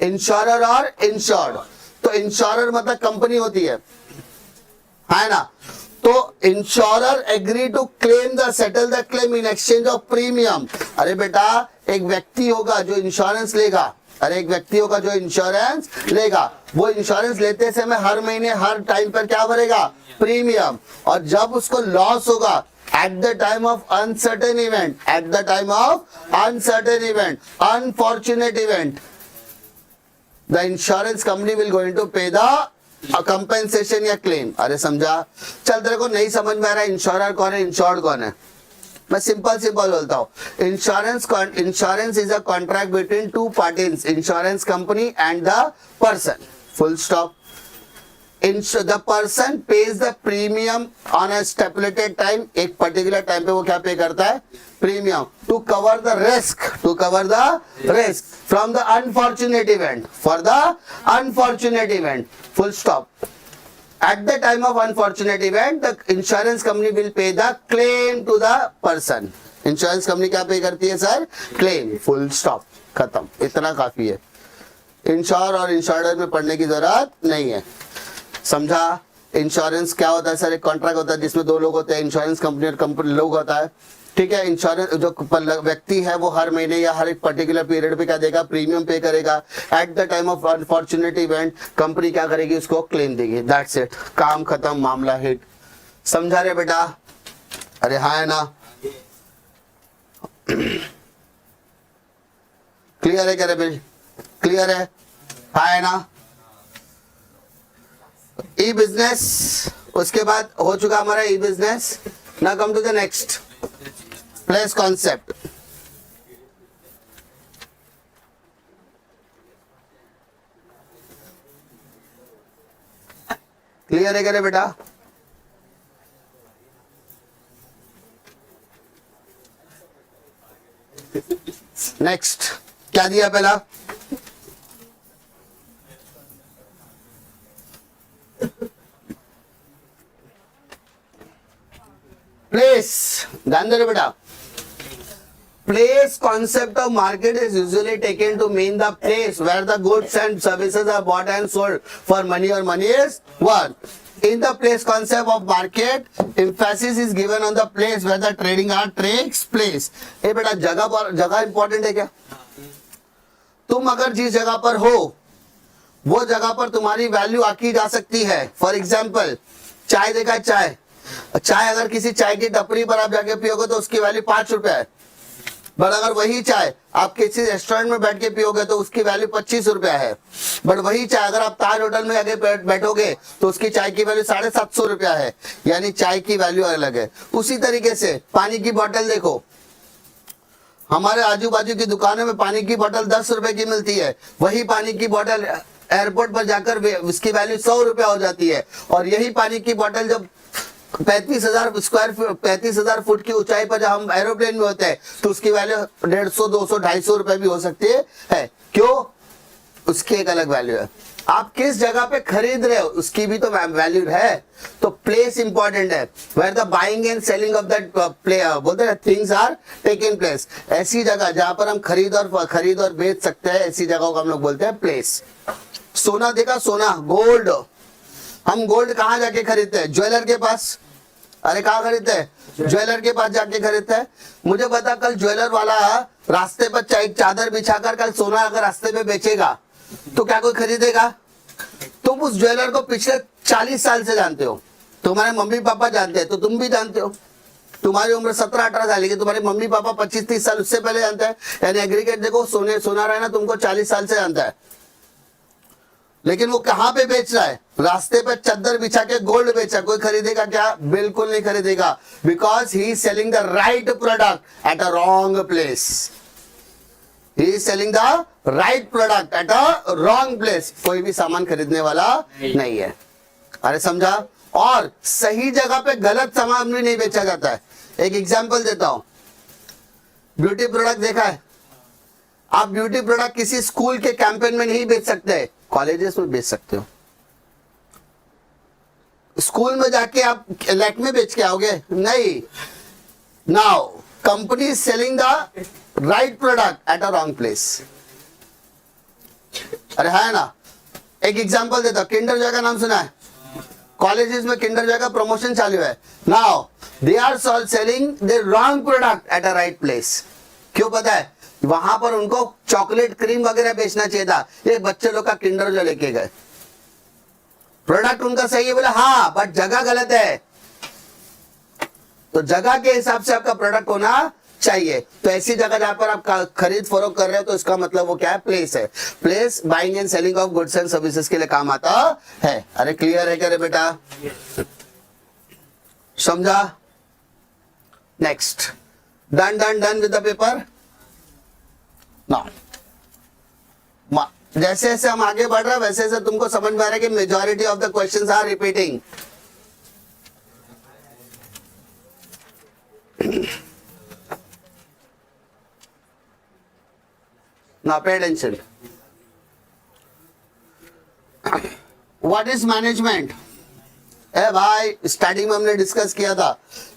A: इंश्योरर और इंश्योर्ड। तो इंश्योरर मतलब कंपनी होती है ना, तो insurer agree to claim the settle the claim in exchange of premium. अरे बेटा एक व्यक्ति होगा जो इंश्योरेंस लेगा, अरे एक व्यक्ति होगा जो इंश्योरेंस लेगा, वो इंश्योरेंस लेते समय हर महीने हर टाइम पर क्या भरेगा, प्रीमियम। और जब उसको लॉस होगा at the time of uncertain event, at the time of uncertain event, unfortunate event, the insurance company will going to pay the compensation या claim। अरे समझा? चल तेरे को नहीं समझ में आ रहा है इंश्योरर कौन है, इंश्योर्ड कौन है? मैं सिंपल बोलता हूँ, insurance is a contract between two parties, insurance company and the person, full stop. The person pays the premium on a stipulated time, एक पर्टिकुलर टाइम पे वो क्या पे करता है, premium, to cover the risk, to cover the risk from the unfortunate event, for the unfortunate event, full stop. At the time of unfortunate event, the insurance company will pay the claim to the person. Insurance company क्या पे करती है सर, क्लेम, फुल स्टॉप, खत्म, इतना काफी है। इंश्योर और इंश्योर्डर में पढ़ने की जरूरत नहीं है, समझा? इंश्योरेंस क्या होता है सर, एक कॉन्ट्रैक्ट होता है जिसमें दो लोग होते हैं, इंश्योरेंस कंपनी और कंपनी लोग होता है, ठीक है। इंश्योरेंस जो व्यक्ति है वो हर महीने या हर एक पर्टिकुलर पीरियड पे क्या देगा, प्रीमियम पे करेगा। At the time of unfortunate event company क्या करेगी, उसको क्लेम देगी, दैट्स इट, काम खत्म, मामला हिट। समझा रहे बेटा? अरे हाँ है ना, क्लियर है क्या रे, क्लियर है, हाँ है ना। ई बिजनेस, उसके बाद हो चुका हमारा ई business. Now come to the next, place concept. Clear है क्या रे बेटा? नेक्स्ट क्या दिया पहला, प्लेस, ध्यान दे बेटा। Place concept of market is usually taken to mean the place where the goods and services are bought and sold for money or money is worth. In the place concept of market, emphasis is given on the place where the trading takes place. ए बेटा जगह पर, जगह इंपॉर्टेंट है क्या? तुम अगर जिस जगह पर हो वो जगह पर तुम्हारी वैल्यू आकी जा सकती है। फॉर एग्जाम्पल चाय देखा, चाय, चाय अगर किसी चाय की टपरी पर आप जाके पियोगे तो उसकी वैल्यू 5 रुपया है, बट अगर वही चाय आप किसी रेस्टोरेंट में बैठ के पियोगे तो उसकी वैल्यू 25 रुपया है। बट वही चाय अगर आप ताज होटल में आगे बैठोगे तो उसकी चाय की वैल्यू 750 रुपया है, यानी चाय की वैल्यू अलग है। उसी तरीके से पानी की बोतल देखो, हमारे आजू बाजू की दुकानों में पानी की बोतल 10 रुपए की मिलती है, वही पानी की बोतल एयरपोर्ट पर जाकर उसकी वैल्यू 100 रुपया हो जाती है। और यही पानी की बोतल जब 35,000 फुट की ऊंचाई पर जब हम एरोप्लेन में होते हैं तो उसकी वैल्यू 150, 200, 250 रुपए भी हो सकती है। क्यों? उसकी एक अलग वैल्यू है। आप किस जगह पे खरीद रहे हो उसकी भी तो वैल्यू है। तो प्लेस इंपॉर्टेंट है, where the buying and selling of that बोलते हैं थिंग्स आर टेकिंग प्लेस। ऐसी जगह जहां पर हम खरीद और बेच सकते हैं, ऐसी जगहों को हम लोग बोलते हैं प्लेस। सोना देखा, सोना, गोल्ड। हम गोल्ड कहाँ जाके खरीदते हैं? ज्वेलर के पास। अरे कहाँ खरीदते हैं? ज्वेलर के पास जाके खरीदते हैं। मुझे पता कल ज्वेलर वाला रास्ते पर चादर बिछाकर कल सोना अगर रास्ते पे बेचेगा तो क्या कोई खरीदेगा? तुम उस ज्वेलर को पिछले 40 साल से जानते हो, तुम्हारे मम्मी पापा जानते हैं, तो तुम भी जानते हो। तुम्हारी उम्र 17-18 साल की, तुम्हारे मम्मी पापा 25-30 साल उससे पहले जानते हैं। यानी एग्रीगेट देखो, सोना रहना तुमको 40 साल से जानता है। लेकिन वो कहां पे बेच रहा है? रास्ते पे चादर बिछा के गोल्ड बेचा। कोई खरीदेगा क्या? बिल्कुल नहीं खरीदेगा, because he is selling the right product at a wrong place. He is selling the right product at a wrong place. कोई भी सामान खरीदने वाला नहीं है। अरे समझा? और सही जगह पे गलत सामान भी नहीं बेचा जाता है। एक एग्जांपल देता हूं, ब्यूटी प्रोडक्ट देखा है? आप ब्यूटी प्रोडक्ट किसी स्कूल के कैंपेन में नहीं बेच सकते, कॉलेजेस में बेच सकते हो। स्कूल में जाके आप लैक्मे बेच के आओगे? नहीं। Now company is selling the right product at a wrong place. अरे है ना? एक एग्जांपल देता हूं, किंडर जॉय का नाम सुना है? कॉलेजेस में किंडर जॉय का प्रमोशन चालू है। Now they are selling the wrong product at a right place. क्यों पता है? वहां पर उनको चॉकलेट क्रीम वगैरह बेचना चाहिए था, ये बच्चे लोग का किंडर जो लेके गए। प्रोडक्ट उनका सही है, बोले हाँ, बट जगह गलत है। तो जगह के हिसाब से आपका प्रोडक्ट होना चाहिए। तो ऐसी जगह जहां पर आप खरीद फरोख्त कर रहे हो, तो इसका मतलब वो क्या है? प्लेस है। Place buying and selling of goods and services के लिए काम आता है। अरे क्लियर है क्या रे बेटा? समझा? Next, done with the paper. ना जैसे जैसे हम आगे बढ़ रहे हैं वैसे वैसे तुमको समझ में आ रहा है कि majority of the questions are repeating. Now pay attention. What is management? ए भाई, स्टार्टिंग में हमने डिस्कस किया था,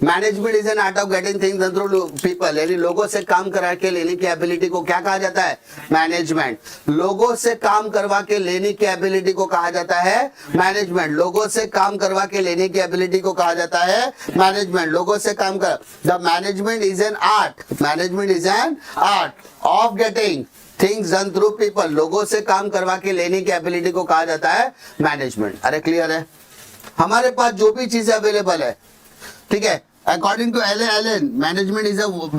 A: management is an art of getting things done through people. यानी लोगों से काम करा के लेने की एबिलिटी को क्या कहा जाता है? मैनेजमेंट। लोगों से काम करवा के लेने की एबिलिटी को कहा जाता है मैनेजमेंट। लोगों से काम करवा के लेने की एबिलिटी को कहा जाता है मैनेजमेंट। लोगों से काम कर, the management is an art. Management is an art of getting things done through people. लोगों से काम करवा के लेने की एबिलिटी को कहा जाता है मैनेजमेंट। अरे क्लियर है? हमारे पास जो भी चीजें अवेलेबल है, ठीक है, according to Allen, management is a what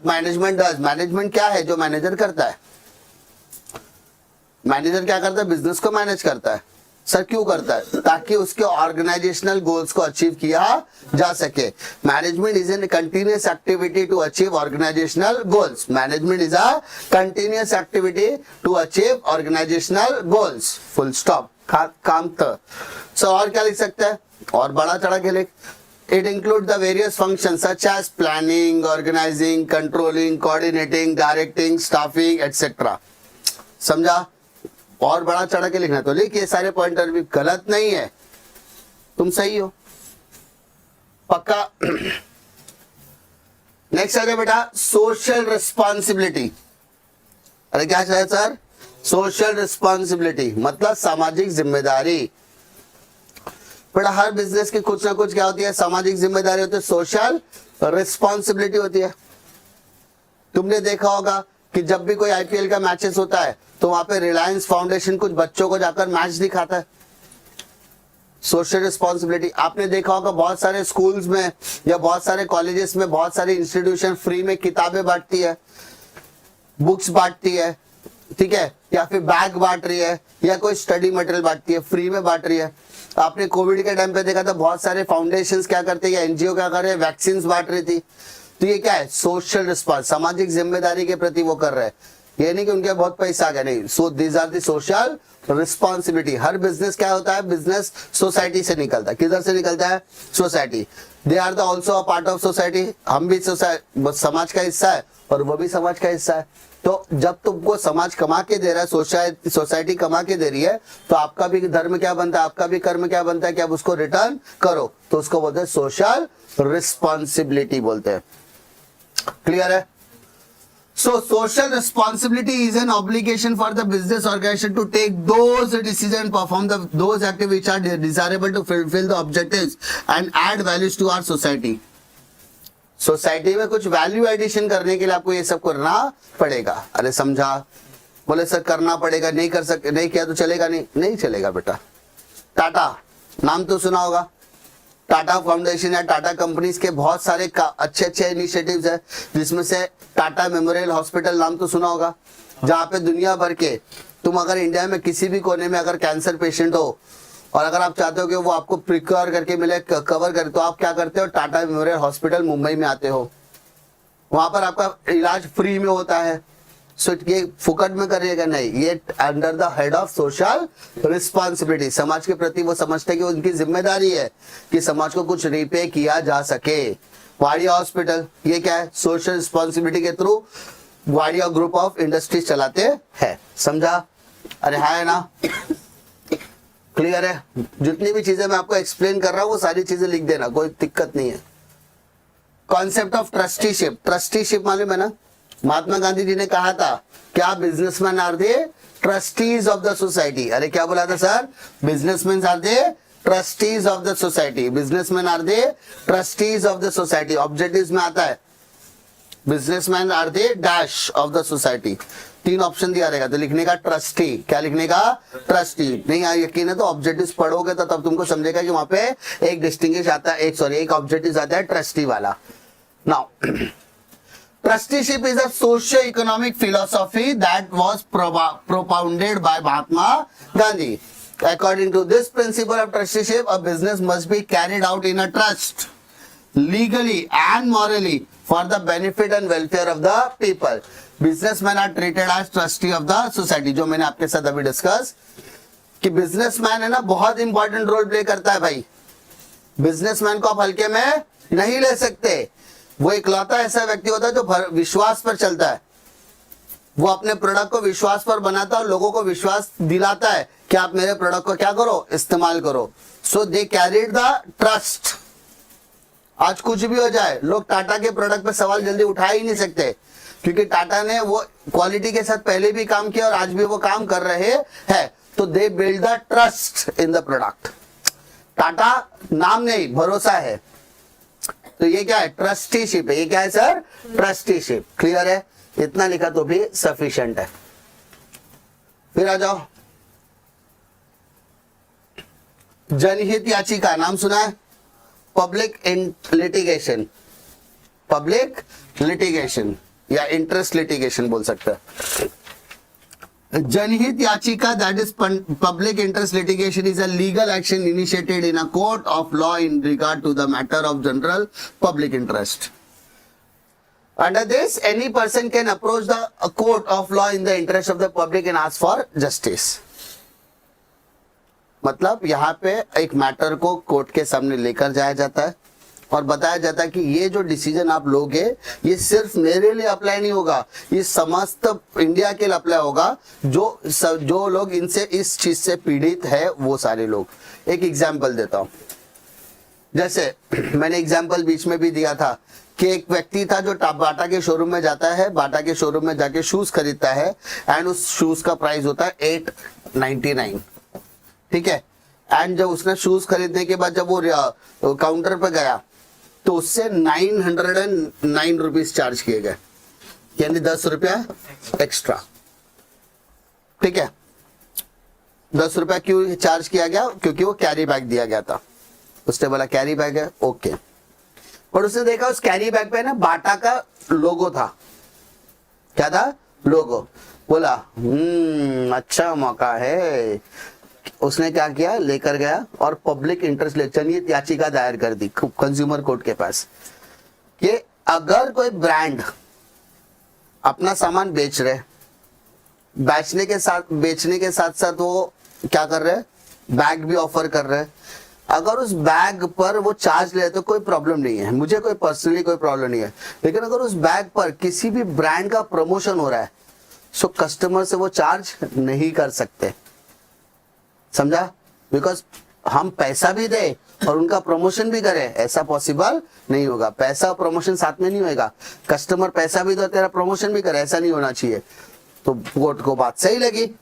A: management does. Management क्या है? जो मैनेजर करता है। मैनेजर क्या करता है? बिजनेस को मैनेज करता है। सर क्यों करता है? ताकि उसके ऑर्गेनाइजेशनल गोल्स को अचीव किया जा सके। Management is an continuous activity to achieve organisational goals. Management is a continuous activity to achieve organisational goals. Full stop. काम था। सो और क्या लिख सकते हैं? और बड़ा चढ़ा के लिख, it include the various function such as planning, organising, controlling, coordinating, directing, staffing etcetera. समझा? और बड़ा चढ़ा के लिखना तो लिख, ये सारे पॉइंटर भी गलत नहीं है, तुम सही हो पक्का। नेक्स्ट आ जाए बेटा, सोशल रिस्पॉन्सिबिलिटी। अरे क्या चाहिए सर? सोशल रिस्पॉन्सिबिलिटी मतलब सामाजिक जिम्मेदारी। बेटा हर बिजनेस की कुछ ना कुछ क्या होती है? सामाजिक जिम्मेदारी होती है, सोशल रिस्पॉन्सिबिलिटी होती है। तुमने देखा होगा कि जब भी कोई आईपीएल का मैचेस होता है तो वहां पे रिलायंस फाउंडेशन कुछ बच्चों को जाकर मैच दिखाता है। Social responsibility. आपने देखा होगा बहुत सारे स्कूल्स में या बहुत सारे कॉलेजेस में बहुत सारे इंस्टीट्यूशन फ्री में किताबें बांटती है, बुक्स बांटती है, ठीक है, या फिर बैग बांट रही है, या कोई स्टडी मटेरियल बांटती है, फ्री में बांट रही है। आपने कोविड के टाइम पे देखा था बहुत सारे फाउंडेशंस क्या करते हैं, एनजीओ क्या कर रहे हैं, वैक्सीन बांट रही थी। तो ये क्या है? सोशल रिस्पॉन्स, सामाजिक जिम्मेदारी के प्रति वो कर रहे हैं। ये नहीं कि उनके बहुत पैसा आ गया, नहीं। So these are the social responsibility. हर बिजनेस क्या होता है? बिजनेस सोसाइटी से निकलता है। किधर से निकलता है? Society. They are the also a part of society. हम भी समाज का हिस्सा है और वो भी समाज का हिस्सा है। तो जब तुमको समाज कमा के दे रहा है, सोसाइटी कमा के दे रही है, तो आपका भी धर्म क्या बनता है, आपका भी कर्म क्या बनता है कि आप उसको रिटर्न करो। तो उसको बोलते हैं सोशल रिस्पॉन्सिबिलिटी बोलते हैं। क्लियर है? So social responsibility is an obligation for the business organization to take those decisions, perform those activities which are desirable to fulfill the objectives and add values to our society. Society में कुछ वैल्यू एडिशन करने के लिए आपको ये सब करना पड़ेगा। अरे समझा? बोले सर करना पड़ेगा, नहीं कर सकते, नहीं किया तो चलेगा नहीं? नहीं चलेगा बेटा। टाटा नाम तो सुना होगा, टाटा फाउंडेशन या टाटा कंपनीज के बहुत सारे अच्छे अच्छे इनिशिएटिव्स है, जिसमें से टाटा मेमोरियल हॉस्पिटल नाम तो सुना होगा, जहाँ पे दुनिया भर के तुम अगर इंडिया में किसी भी कोने में अगर कैंसर पेशेंट हो और अगर आप चाहते हो कि वो आपको प्रिक्योर करके मिले, कवर करे, तो आप क्या करते हो? टाटा मेमोरियल हॉस्पिटल मुंबई में आते हो, वहां पर आपका इलाज फ्री में होता है। सो ये फुकट में करिएगा नहीं, ये under the head of social responsibility. समाज के प्रति वो समझते हैं कि उनकी जिम्मेदारी है कि समाज को कुछ रिपे किया जा सके। वाडिया हॉस्पिटल ये क्या है? सोशल रिस्पॉन्सिबिलिटी के through Wadia group of industries चलाते हैं। समझा? अरे है ना? क्लियर है? जितनी भी चीजें मैं आपको एक्सप्लेन कर रहा हूं वो सारी चीजें लिख देना, कोई दिक्कत नहीं है। कॉन्सेप्ट ऑफ ट्रस्टीशिप, ट्रस्टीशिप मालूम है ना? महात्मा गांधी जी ने कहा था क्या businessman are they trustees of the society. अरे क्या बोला था sir? Businessman are they trustees of the society, businessman are they trustees of the society. Objectives में आता है businessman are they dash of the society. 3 option दिया रहेगा, तो लिखने का ट्रस्टी। क्या लिखने का? ट्रस्टी। नहीं यकीन है तो ऑब्जेक्टिव्स पढ़ोगे तो तब तुमको समझेगा कि वहां पे एक डिस्टिंग्विश आता है, एक ऑब्जेक्टिव आता है ट्रस्टी वाला। Now trusteeship is a socio-economic philosophy that was propounded by Mahatma Gandhi. According to this principle of trusteeship, a business must be carried out in a trust, legally and morally, for the benefit and welfare of the people. Businessmen are treated as trustee of the society. जो मैंने आपके साथ अभी डिस्कस कि बिजनेसमैन है ना, बहुत इंपॉर्टेंट रोल प्ले करता है भाई। बिजनेसमैन को आप हल्के में नहीं ले सकते। वो इकलौता ऐसा व्यक्ति होता है जो विश्वास पर चलता है। वो अपने प्रोडक्ट को विश्वास पर बनाता है और लोगों को विश्वास दिलाता है कि आप मेरे प्रोडक्ट को क्या करो? इस्तेमाल करो। सो दे कैरीड द ट्रस्ट। आज कुछ भी हो जाए, लोग टाटा के प्रोडक्ट पे सवाल जल्दी उठा ही नहीं सकते, क्योंकि टाटा ने वो क्वालिटी के साथ पहले भी काम किया और आज भी वो काम कर रहे हैं। तो they build the trust in the product. Tata नाम नहीं, भरोसा है। तो ये क्या है? ट्रस्टीशिप है। ये क्या है सर? ट्रस्टीशिप। क्लियर है? इतना लिखा तो भी सफिशिएंट है। फिर आ जाओ, जनहित याचिका नाम सुना है? पब्लिक लिटिगेशन, पब्लिक लिटिगेशन या इंटरेस्ट लिटिगेशन बोल सकते हैं। जनहित याचिका, that is public interest litigation, is a legal action initiated in a court of law in regard to the matter of general public interest. Under this, any person can approach the court of law in the interest of the public and ask for justice. मतलब यहाँ पे एक मैटर को कोर्ट के सामने लेकर जाया जाता है और बताया जाता है कि ये जो डिसीजन आप लोगे ये सिर्फ मेरे लिए अप्लाई नहीं होगा, ये समस्त इंडिया के लिए अप्लाई होगा। जो लोग इनसे इस चीज से पीड़ित है वो सारे लोग। एक एग्जांपल देता हूं, जैसे मैंने एग्जांपल बीच में भी दिया था कि एक व्यक्ति था जो बाटा के शोरूम में जाता है, बाटा के शोरूम में जाके शूज खरीदता है एंड उस शूज का प्राइस होता है 899। ठीक है? एंड जब उसने शूज खरीदने के बाद जब वो काउंटर पर गया तो उससे 909 रुपीज चार्ज किए गए, यानी 10 रुपया एक्स्ट्रा। ठीक है? 10 रुपया क्यों चार्ज किया गया? क्योंकि वो कैरी बैग दिया गया था। उसने बोला कैरी बैग है, ओके। पर उसने देखा उस कैरी बैग पे ना बाटा का लोगो था। क्या था? लोगो। बोला अच्छा मौका है। उसने क्या किया? लेकर गया और पब्लिक इंटरेस्ट जनहित याचिका दायर कर दी कंज्यूमर कोर्ट के पास कि अगर कोई ब्रांड अपना सामान बेच रहे, बेचने के साथ साथ वो क्या कर रहे हैं? बैग भी ऑफर कर रहे हैं। अगर उस बैग पर वो चार्ज ले तो कोई प्रॉब्लम नहीं है, मुझे कोई पर्सनली कोई प्रॉब्लम नहीं है। लेकिन अगर उस बैग पर किसी भी ब्रांड का प्रमोशन हो रहा है सो कस्टमर से वो चार्ज नहीं कर सकते। समझा? बिकॉज हम पैसा भी दे और उनका प्रमोशन भी करे, ऐसा पॉसिबल नहीं होगा। पैसा और प्रमोशन साथ में नहीं होएगा। कस्टमर पैसा भी दो, तेरा प्रमोशन भी करे, ऐसा नहीं होना चाहिए। तो कोर्ट को बात सही लगी,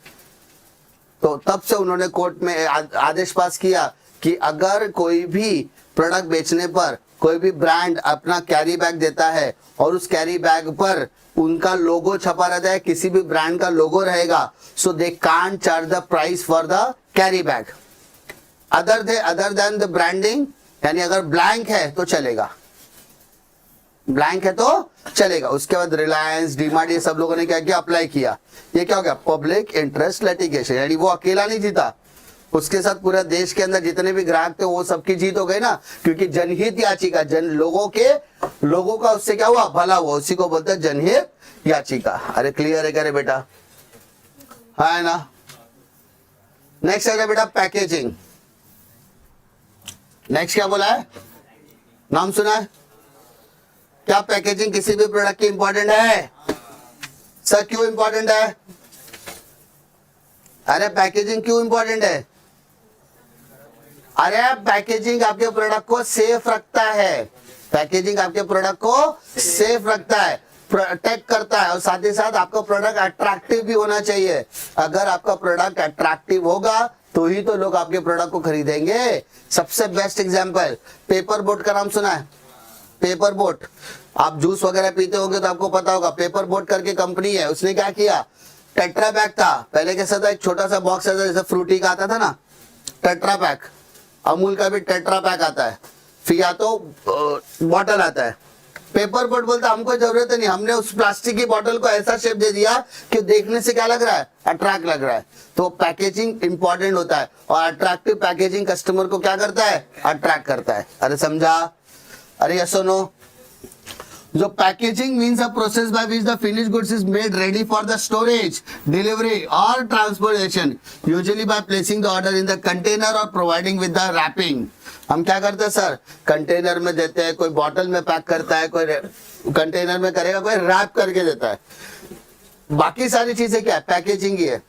A: तो तब से उन्होंने कोर्ट में आदेश पास किया कि अगर कोई भी प्रोडक्ट बेचने पर कोई भी ब्रांड अपना कैरी बैग देता है और उस कैरी बैग पर उनका लोगो छपा रहता है, किसी भी ब्रांड का लोगो रहेगा, so they can't charge the price for the carry bag other than the branding. यानी अगर ब्लैंक है तो चलेगा, ब्लैंक है तो चलेगा। उसके बाद रिलायंस, डीमार्ट, ये सब लोगों ने क्या किया, अप्लाई किया। ये क्या हो गया, पब्लिक इंटरेस्ट लिटिगेशन। यानी वो अकेला नहीं जीता, उसके साथ पूरा देश के अंदर जितने भी ग्राहक थे वो सबकी जीत हो गई ना, क्योंकि जनहित याचिका, लोगों का उससे क्या हुआ, भला हुआ, उसी को बोलते हैं जनहित याचिका। अरे क्लियर है क्या रे बेटा, है ना। नेक्स्ट है बेटा पैकेजिंग। नेक्स्ट क्या बोला है, नाम सुना है क्या, पैकेजिंग किसी भी प्रोडक्ट की इंपॉर्टेंट है? सर क्यों इंपॉर्टेंट है? अरे पैकेजिंग क्यों इंपॉर्टेंट है? अरे पैकेजिंग आपके प्रोडक्ट को सेफ रखता है, पैकेजिंग आपके प्रोडक्ट को सेफ रखता है, प्रोटेक्ट करता है, और साथ ही साथ आपका प्रोडक्ट अट्रैक्टिव भी होना चाहिए। अगर आपका प्रोडक्ट अट्रैक्टिव होगा तो ही तो लोग आपके प्रोडक्ट को खरीदेंगे। सबसे बेस्ट एग्जांपल, पेपर बोट का नाम सुना है? पेपर बोट, आप जूस वगैरह पीते होंगे तो आपको पता होगा, पेपर बोट करके कंपनी है, उसने क्या किया, टेट्रा पैक था पहले, कैसा था, एक छोटा सा बॉक्स आता, जैसे फ्रूटी का आता था ना, टेट्रा पैक, अमूल का भी टेट्रा पैक आता है, फिर या तो बॉटल आता है। पेपर बोट बोलता हमको जरूरत नहीं, हमने उस प्लास्टिक की बॉटल को ऐसा शेप दे दिया कि देखने से क्या लग रहा है, अट्रैक्ट लग रहा है। तो पैकेजिंग इंपॉर्टेंट होता है, और अट्रैक्टिव पैकेजिंग कस्टमर को क्या करता है, अट्रैक्ट करता है। अरे समझा? अरे यस और नो? जो packaging means a process by which the finished goods is made ready for the storage, delivery or transportation, usually by placing the order in the container or providing with the wrapping. हम क्या करते हैं सर, कंटेनर में देते हैं, कोई बॉटल में पैक करता है, कोई कंटेनर में करेगा, कोई रैप करके देता है। बाकी सारी चीजें क्या है, पैकेजिंग ही है।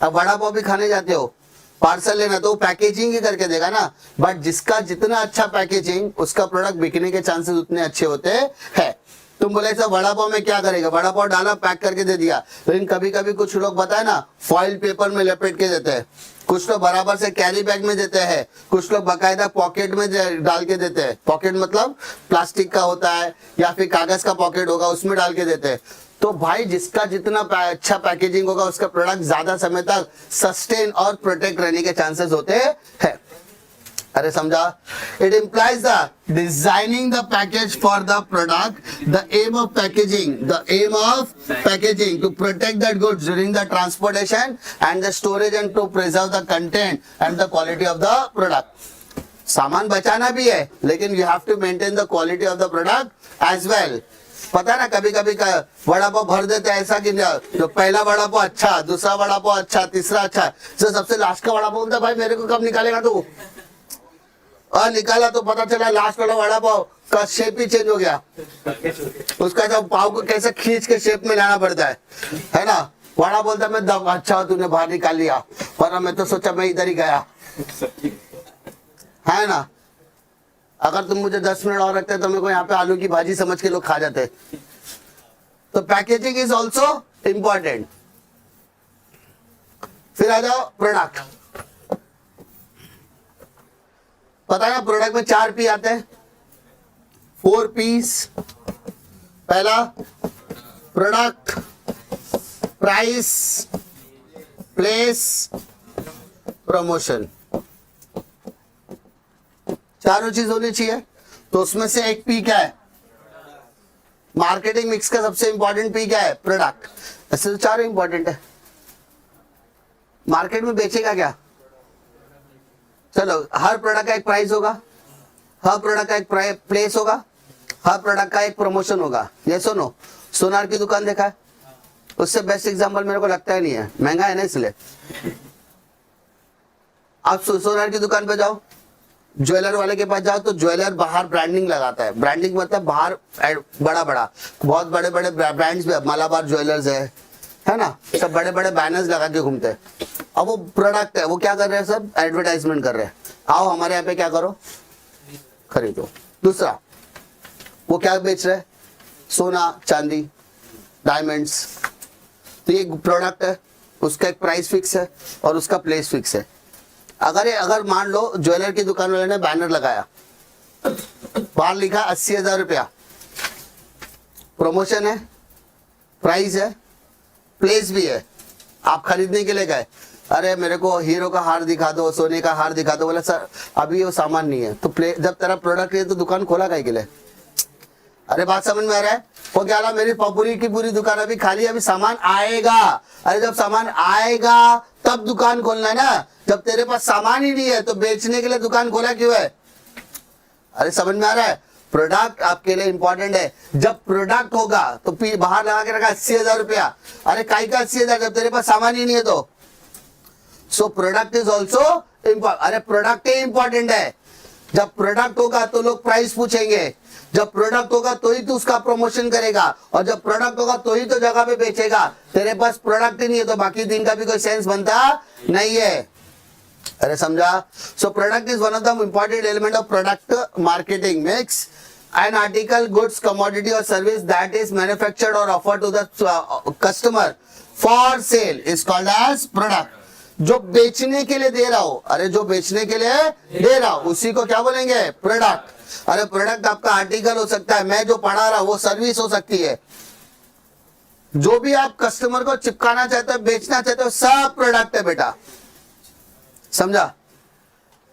A: अब वड़ा पाव भी खाने जाते हो, पार्सल लेना तो पैकेजिंग ही करके देगा ना, बट जिसका जितना अच्छा पैकेजिंग, उसका प्रोडक्ट बिकने के चांसेस उतने अच्छे होते हैं। तुम बोले सर वड़ा पाव में क्या करेगा, वड़ा पाव डाला पैक करके दे दिया, लेकिन कभी कभी कुछ लोग बताए ना फॉइल पेपर में लपेट के देते हैं, कुछ लोग बराबर से कैरी बैग में देते हैं, कुछ लोग बकायदा पॉकेट में डाल के देते हैं। पॉकेट मतलब प्लास्टिक का होता है या फिर कागज का पॉकेट होगा, उसमें डाल के देते हैं। तो भाई जिसका जितना अच्छा पैकेजिंग होगा, उसका प्रोडक्ट ज्यादा समय तक सस्टेन और प्रोटेक्ट रहने के चांसेस होते हैं। अरे समझा? It implies the designing the package for the product, the aim of packaging to protect that goods during the transportation and the storage and to preserve the content and the quality of the product. सामान बचाना भी है, लेकिन you have to maintain the quality of the product as well. पता है ना, कभी कभी वड़ा पाव भर देते हैं ऐसा कि जो पहला वड़ा पाव अच्छा, दूसरा वड़ा पाव अच्छा, तीसरा अच्छा, जो सबसे लास्ट का वड़ा पाव बोलता है भाई मेरे को कब निकालेगा तू, और निकाला तो पता चला लास्ट वाला वड़ा पाव का शेप ही चेंज हो गया, उसका जब पाव को कैसे खींच के शेप में लाना पड़ता है ना। वड़ा बोलता मैं दम अच्छा तूने बाहर निकाल लिया, वरना मैं तो सोचा मैं इधर ही गया, है ना। अगर तुम मुझे 10 मिनट और रखते तो मेरे को यहाँ पे आलू की भाजी समझ के लोग खा जाते। तो पैकेजिंग इज ऑल्सो इंपॉर्टेंट। फिर आ जाओ प्रोडक्ट। पता है प्रोडक्ट में 4 पी आते हैं, 4 पीस। पहला प्रोडक्ट, प्राइस, प्लेस, प्रमोशन, चारों चीज होनी चाहिए। तो उसमें से एक पी क्या है, मार्केटिंग मिक्स का सबसे इंपॉर्टेंट पी क्या है, प्रोडक्ट। ऐसे तो चारों इंपॉर्टेंट है। मार्केट में बेचेगा क्या, चलो हर प्रोडक्ट का एक प्राइस होगा, हर प्रोडक्ट का एक प्लेस होगा, हर प्रोडक्ट का एक प्रमोशन होगा। ये सुनो, सोनार की दुकान देखा है, उससे बेस्ट एग्जांपल मेरे को लगता ही नहीं है, महंगा है ना इसलिए। आप सोनार की दुकान पे जाओ, ज्वेलर वाले के पास जाओ, तो ज्वेलर बाहर ब्रांडिंग लगाता है। ब्रांडिंग मतलब बाहर बड़ा बड़ा, बहुत बड़े बड़े ब्रांड्स भी, मलाबार ज्वेलर्स है ना, सब बड़े बड़े बैनर्स लगा के घूमते हैं। अब वो प्रोडक्ट है, वो क्या कर रहे हैं, सब एडवर्टाइजमेंट कर रहे हैं, आओ हमारे यहाँ पे क्या करो, खरीदो। दूसरा, वो क्या बेच रहे हैं, सोना चांदी डायमंड्स। तो ये प्रोडक्ट है, उसका एक प्राइस फिक्स है और उसका प्लेस फिक्स है। अगर मान लो ज्वेलर की दुकान वाले ने बैनर लगाया, बाहर लिखा 80,000 रुपया, प्रमोशन है, प्राइस है, प्लेस भी है। आप खरीदने के लिए गए, अरे मेरे को हीरो का हार दिखा दो, सोने का हार दिखा दो, बोला सर अभी वो सामान नहीं है। तो जब तेरा प्रोडक्ट है तो दुकान खोला काहे के लिए? अरे बात समझ में आ रहा है? वो क्या रहा, मेरी पूरी की पूरी दुकान अभी खाली, अभी सामान आएगा। अरे जब सामान आएगा तब दुकान खोलना है ना, जब तेरे पास सामान ही नहीं है तो बेचने के लिए दुकान खोला क्यों है? अरे समझ में आ रहा है? प्रोडक्ट आपके लिए इंपॉर्टेंट है। जब प्रोडक्ट होगा तो बाहर लगा के रखा 80,000 रुपया, अरे काई का 80,000 जब तेरे पास सामान ही नहीं है तो। So product is also important. अरे प्रोडक्ट ही इंपॉर्टेंट है। जब प्रोडक्ट होगा तो लोग प्राइस पूछेंगे, जब प्रोडक्ट होगा तो ही तू उसका प्रमोशन करेगा, और जब प्रोडक्ट होगा तो ही तो जगह पे बेचेगा। तेरे पास प्रोडक्ट ही नहीं है तो बाकी दिन का भी कोई सेंस बनता नहीं है। अरे समझा? So product is one of the important element of product marketing. Makes an article, goods, commodity or service that is manufactured or offered to the customer for sale is called as product। जो बेचने के लिए दे रहा हो, अरे जो बेचने के लिए दे रहा हो उसी को क्या बोलेंगे? प्रोडक्ट। अरे प्रोडक्ट आपका आर्टिकल हो सकता है, मैं जो पढ़ा रहा हूं वो सर्विस हो सकती है। जो भी आप कस्टमर को चिपकाना चाहते हो, बेचना चाहते हो, सब प्रोडक्ट है बेटा। समझा?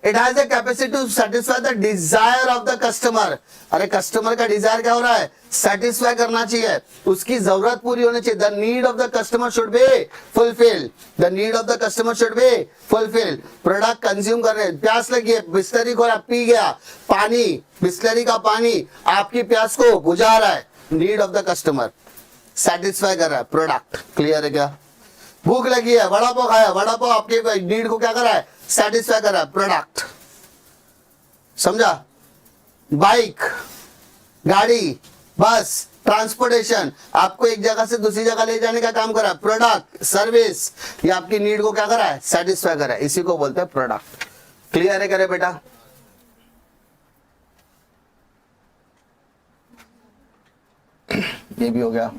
A: It has a capacity to satisfy the desire of the customer। अरे कस्टमर का डिजायर क्या हो रहा है? सेटिस्फाई करना चाहिए, उसकी जरूरत पूरी होनी चाहिए। The need of the customer should be fulfilled। The need of the customer should be fulfilled। Product consume कर रहे हैं, प्यास लगी है, बिस्लरी खोला, पी गया पानी, बिस्लरी का पानी आपकी प्यास को बुझा रहा है। Need of the customer satisfy कर रहा है, प्रोडक्ट। क्लियर है क्या? भूख लगी है, वड़ा पाव खाया, वड़ा पाव आपके नीड को क्या कर रहा है? सेटिस्फाई कर रहा है, प्रोडक्ट। समझा? बाइक, गाड़ी, बस, ट्रांसपोर्टेशन आपको एक जगह से दूसरी जगह ले जाने का काम कर रहा है, प्रोडक्ट। सर्विस ये आपकी नीड को क्या कर रहा है? सेटिस्फाई कर रहा है, इसी को बोलते हैं प्रोडक्ट। क्लियर है करे बेटा? ये भी हो गया।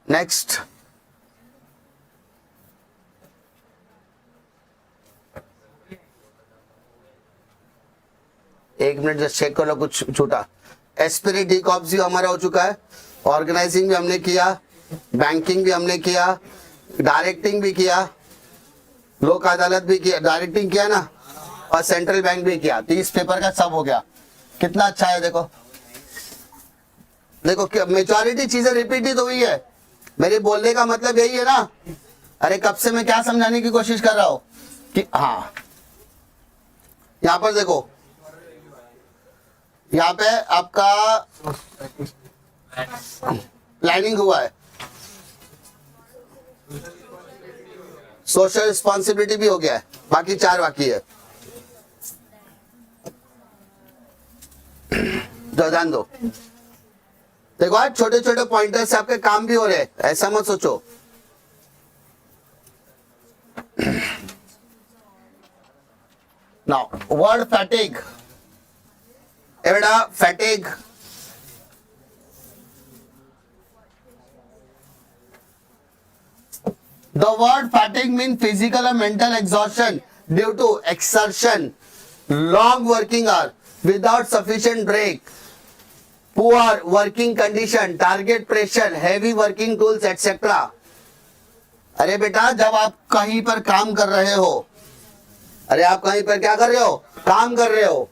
A: नेक्स्ट, एक मिनट जस्ट चेक कर लो कुछ छूटा। एस्पिरिट डी कॉप्स भी हमारा हो चुका है, ऑर्गेनाइजिंग भी हमने किया, बैंकिंग भी हमने किया, डायरेक्टिंग भी किया, लोक अदालत भी किया, डायरेक्टिंग किया ना, और सेंट्रल बैंक भी किया। 30 पेपर का सब हो गया। कितना अच्छा है देखो। देखो मेजॉरिटी चीजें रिपीट ही तो हुई है। मेरे बोलने का मतलब यही है ना। अरे कब से मैं क्या समझाने की कोशिश कर रहा हूं कि हाँ, यहां पर देखो, यहां पे आपका प्लानिंग हुआ है, सोशल रिस्पॉन्सिबिलिटी भी हो गया है, बाकी 4 बाकी है। तो ध्यान दो, देखो आज छोटे छोटे पॉइंटर से आपके काम भी हो रहे हैं, ऐसा मत सोचो। नाउ वर्ड फैटिग, एवड़ा fatigue the word fatigue means physical and mental exhaustion due to exertion, long working hour without sufficient break, poor working condition, target pressure, heavy working tools etc। अरे बेटा जब आप कहीं पर काम कर रहे हो, अरे आप कहीं पर क्या कर रहे हो? काम कर रहे हो,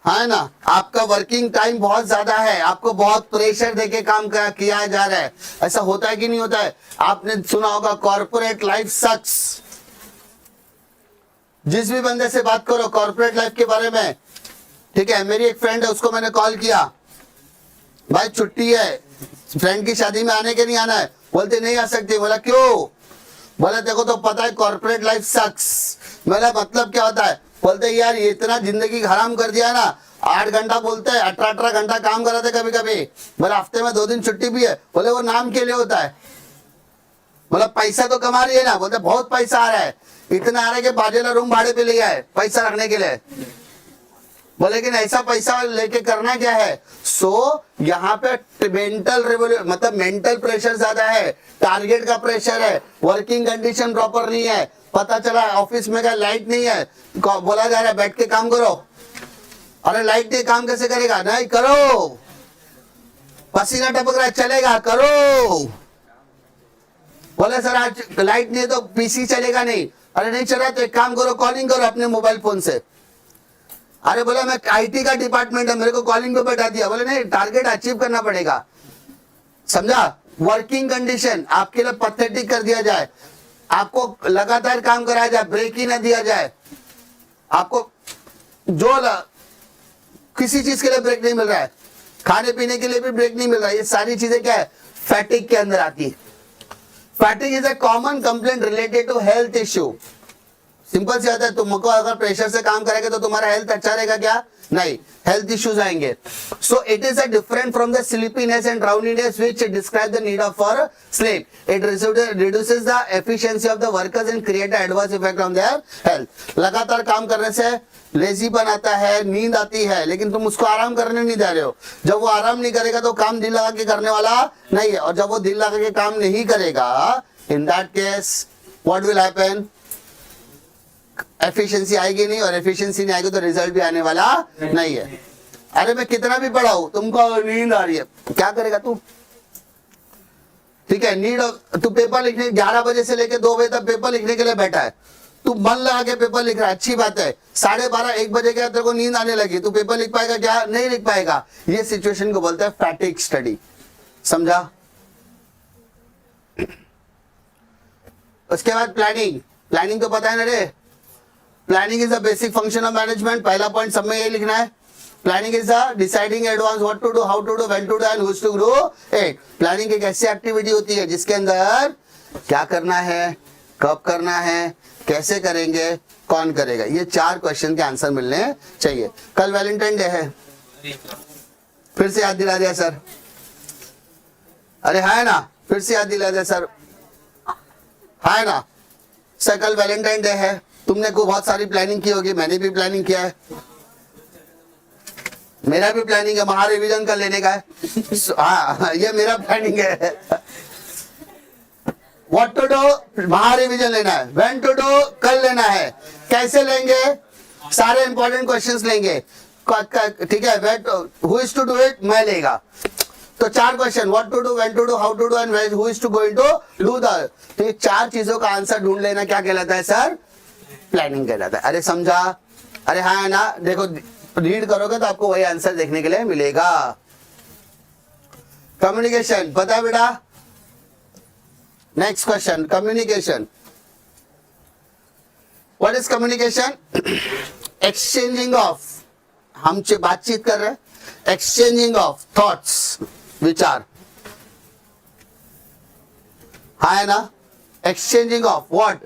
A: है ना, आपका वर्किंग टाइम बहुत ज्यादा है, आपको बहुत प्रेशर देके काम किया जा रहा है। ऐसा होता है कि नहीं होता है? आपने सुना होगा कॉर्पोरेट लाइफ सक्स। जिस भी बंदे से बात करो कॉर्पोरेट लाइफ के बारे में, ठीक है, मेरी एक फ्रेंड है, उसको मैंने कॉल किया, भाई छुट्टी है, फ्रेंड की शादी में आने के नहीं आना है, बोलते नहीं आ सकती। बोला क्यों? बोला देखो तो पता है कॉर्पोरेट लाइफ सक्स। मेरा मतलब क्या होता है? बोलते यार ये इतना जिंदगी हराम कर दिया ना, 8 घंटा बोलते हैं, 18 घंटा काम कराते कभी कभी, बोले हफ्ते में 2 दिन छुट्टी भी है, बोले वो नाम के लिए होता है, मतलब पैसा तो कमा रही है ना, बोलते बहुत पैसा आ रहा है, इतना आ रहा है कि बाजेला रूम भाड़े पे लिया है पैसा रखने के लिए, बोले लेकिन ऐसा पैसा लेके करना क्या है। सो यहाँ पे मेंटल मतलब मेंटल प्रेशर ज्यादा है, टारगेट का प्रेशर है, वर्किंग कंडीशन प्रॉपर नहीं है, पता चला ऑफिस में का लाइट नहीं है, बोला जा रहा है बैठ के काम करो, अरे लाइट नहीं काम कैसे करेगा, नहीं करो, पसीना टपक रहा है चलेगा करो, बोले सर आज लाइट नहीं है तो पीसी चलेगा नहीं, अरे नहीं चल रहा तो एक काम करो कॉलिंग करो अपने मोबाइल फोन से, अरे बोला मैं आईटी का डिपार्टमेंट है मेरे को कॉलिंग पे बैठा दिया, बोले नहीं टारगेट अचीव करना पड़ेगा, समझा। वर्किंग कंडीशन आपके लिए पैथेटिक कर दिया जाए, आपको लगातार काम कराया जाए, ब्रेक ही ना दिया जाए, आपको जो किसी चीज के लिए ब्रेक नहीं मिल रहा है, खाने पीने के लिए भी ब्रेक नहीं मिल रहा है, ये सारी चीजें क्या है फैटिक के अंदर आती है। Fatigue is a common complaint related to health issue. Simple सी बात है, तुमको अगर प्रेशर से काम करेगा तो तुम्हारा हेल्थ अच्छा रहेगा क्या, नहीं, हेल्थ इश्यूज आएंगे। So it is a different from the sleepiness and drowsiness which describe the need of for sleep. It reduces the efficiency of the workers and create adverse effect on their health. लगातार काम करने से लेजीपन आता है, नींद आती है, लेकिन तुम उसको आराम करने नहीं दे रहे हो। जब वो आराम नहीं करेगा तो काम दिल लगा के करने वाला नहीं है, और जब वो दिल लगा के काम नहीं करेगा, in that case what will happen, efficiency आएगी नहीं, और एफिशिएंसी नहीं आएगी तो रिजल्ट भी आने वाला नहीं है। अरे मैं कितना भी पढ़ाऊं तुमको नींद आ रही है, क्या करेगा तू, ठीक है, नीड तू पेपर लिखने 11 बजे से लेके 2 बजे तक पेपर लिखने के लिए बैठा है, तू मन लगा के पेपर लिख रहा है, अच्छी बात है, 12:30 1 बजे के तेरे को नींद आने लगी, तू पेपर लिख पाएगा क्या, नहीं लिख पाएगा। ये सिचुएशन को बोलते हैं फैटिक स्टडी, समझा। उसके बाद प्लानिंग, प्लानिंग तो पता है ना रे, planning is a basic function of management, पहला पॉइंट सब में ये लिखना है। Planning is a deciding advance what to do, how to do, when to do and who to do it. Planning एक ऐसी एक्टिविटी होती है जिसके अंदर क्या करना है, कब करना है, कैसे करेंगे, कौन करेगा, ये 4 क्वेश्चन के आंसर मिलने चाहिए। कल वैलेंटाइन डे है, फिर से याद दिला दिया सर, अरे है ना, फिर से याद दिला दिया सर, है ना सर, कल वैलेंटाइन डे है, तुमने को बहुत सारी प्लानिंग की होगी, मैंने भी प्लानिंग किया है, मेरा भी प्लानिंग है महा रिवीजन कर लेने का है, हाँ ये मेरा प्लानिंग है। व्हाट टू डू, महा रिवीजन लेना है, व्हेन टू डू, कल लेना है, कैसे लेंगे, सारे इंपॉर्टेंट क्वेश्चंस लेंगे, ठीक है, who is to do it, मैं लेगा। तो 4 question, what to do, when to do, how to do and who is to going to do the, तो ये 4 चीजों का आंसर ढूंढ लेना क्या कहलाता है सर, प्लानिंग कहलाता है। अरे समझा, अरे हाँ ना, देखो रीड करोगे तो आपको वही आंसर देखने के लिए मिलेगा। कम्युनिकेशन पता है बेटा, next question, communication, what is communication, exchanging of, हम बातचीत कर रहे हैं, एक्सचेंजिंग ऑफ थॉट्स, विचार, है ना, exchanging of what,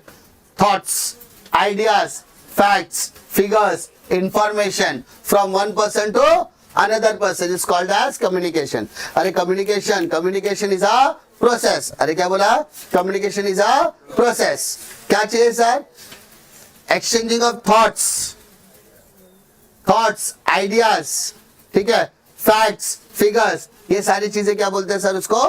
A: thoughts, ideas, facts, figures, information from one person to another person is called as communication. अरे communication is a process. अरे क्या बोला, communication is a process. क्या चाहिए sir, exchanging of thoughts, ideas, ठीक है, facts, figures, ये सारी चीजें क्या बोलते हैं सर, उसको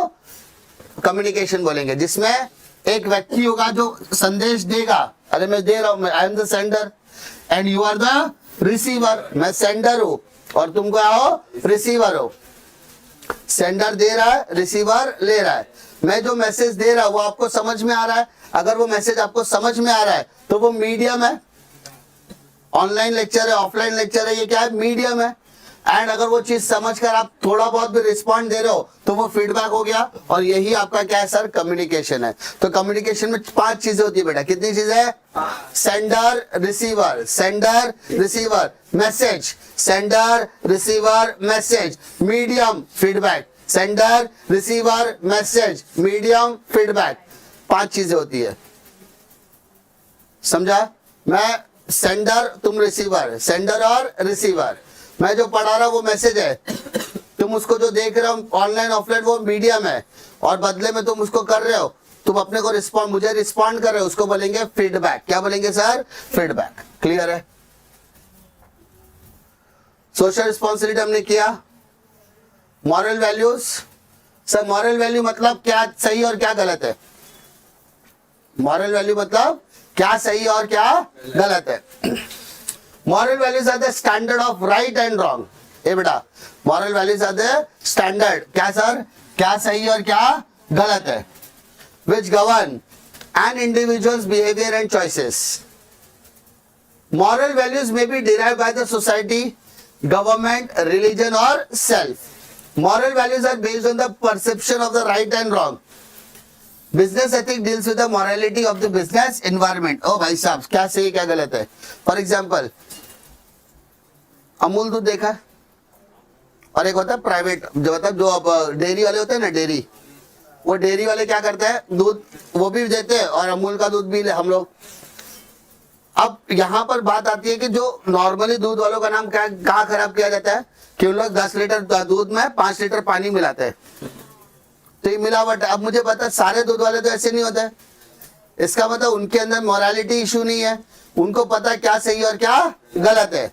A: communication बोलेंगे, जिसमें एक व्यक्ति होगा जो संदेश देगा, अरे मैं दे रहा हूं, I am the sender and you are the receiver, मैं सेंडर हूं और तुम क्या हो, रिसीवर हो। सेंडर दे रहा है, रिसीवर ले रहा है, मैं जो मैसेज दे रहा हूं वो आपको समझ में आ रहा है, अगर वो मैसेज आपको समझ में आ रहा है तो वो मीडियम है, ऑनलाइन लेक्चर है, ऑफलाइन लेक्चर है, ये क्या है, मीडियम है। एंड अगर वो चीज समझकर आप थोड़ा बहुत भी रिस्पॉन्ड दे रहे हो तो वो फीडबैक हो गया, और यही आपका क्या है सर, कम्युनिकेशन है। तो कम्युनिकेशन में 5 चीजें होती है बेटा, कितनी चीजें, sender receiver, message, sender receiver message, medium feedback, sender receiver message, medium feedback, 5 चीजें होती है, समझा। मैं सेंडर, तुम रिसीवर, सेंडर और रिसीवर। मैं जो पढ़ा रहा वो मैसेज है, तुम उसको जो देख रहे हो ऑनलाइन ऑफलाइन वो मीडियम है, और बदले में तुम उसको कर रहे हो, तुम अपने को रिस्पॉन्ड, मुझे रिस्पॉन्ड कर रहे हो, उसको बोलेंगे फीडबैक। क्या बोलेंगे सर? फीडबैक। क्लियर है? सोशल रिस्पॉन्सिबिलिटी हमने किया। Moral values, sir moral value मतलब क्या सही और क्या गलत है? मॉरल वैल्यू मतलब क्या सही और क्या गलत है? Moral values are the standard of right and wrong. ए बेटा, moral values are the standard, क्या सर? क्या सही और क्या गलत है? which govern an individual's behavior and choices. Moral values may be derived by the society, government, religion or self. Moral values are based on the perception of the right and wrong. Business ethics deals with the morality of the business environment. Oh भाई साहब, क्या सही क्या गलत है? For example, अमूल दूध देखा, और एक होता है प्राइवेट, जो मतलब जो अब डेयरी वाले होते हैं ना, डेयरी, वो डेयरी वाले क्या करते हैं, दूध वो भी देते हैं और अमूल का दूध भी ले हम लोग। अब यहाँ पर बात आती है कि जो नॉर्मली दूध वालों का नाम कहाँ खराब किया जाता है कि उन लोग 10 लीटर दूध में 5 लीटर पानी मिलाते हैं, तो ये मिलावट। अब मुझे पता है सारे दूध वाले तो ऐसे नहीं होते, इसका मतलब उनके अंदर मोरालिटी इशू नहीं है, उनको पता है क्या सही और क्या गलत है।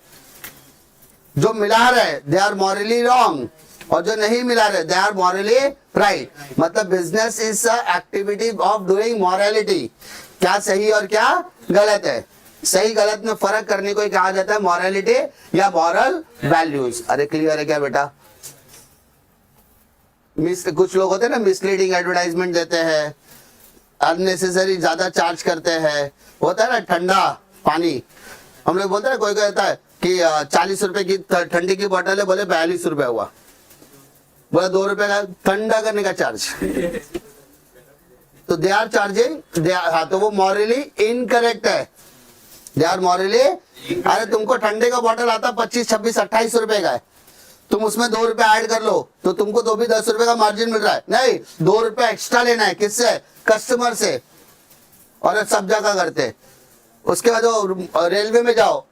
A: जो मिला रहे दे आर मॉरली रॉन्ग, और जो नहीं मिला रहे दे आर मॉरली राइट। मतलब business is activity of doing morality, क्या सही और क्या गलत है। सही गलत में फर्क करने को कहा जाता है मॉरलिटी या मॉरल वैल्यूज। अरे क्लियर है क्या बेटा? कुछ लोग होते हैं ना मिसलीडिंग एडवर्टाइजमेंट देते हैं, अननेसेसरी ज्यादा चार्ज करते हैं। होता है ना ठंडा पानी, हम लोग बोलते हैं ना, कोई कहता है कि 40 रुपए की ठंडी की बोतल है, बोले 42 रुपए हुआ, बोला 2 रुपए का ठंडा करने का चार्ज। तो दे आर चार्जिंग, हाँ, तो वो मॉरली इनकरेक्ट है, दे आर मॉरली। अरे तुमको ठंडे का बोतल आता 25, 26, 28 रुपए का है, तुम उसमें 2 रुपए ऐड कर लो तो तुमको तो भी 10 रुपए का मार्जिन मिल रहा है। नहीं, 2 रुपए एक्स्ट्रा लेना है, किससे? कस्टमर से। और सब जगह करते। उसके बाद वो रेलवे में जाओ,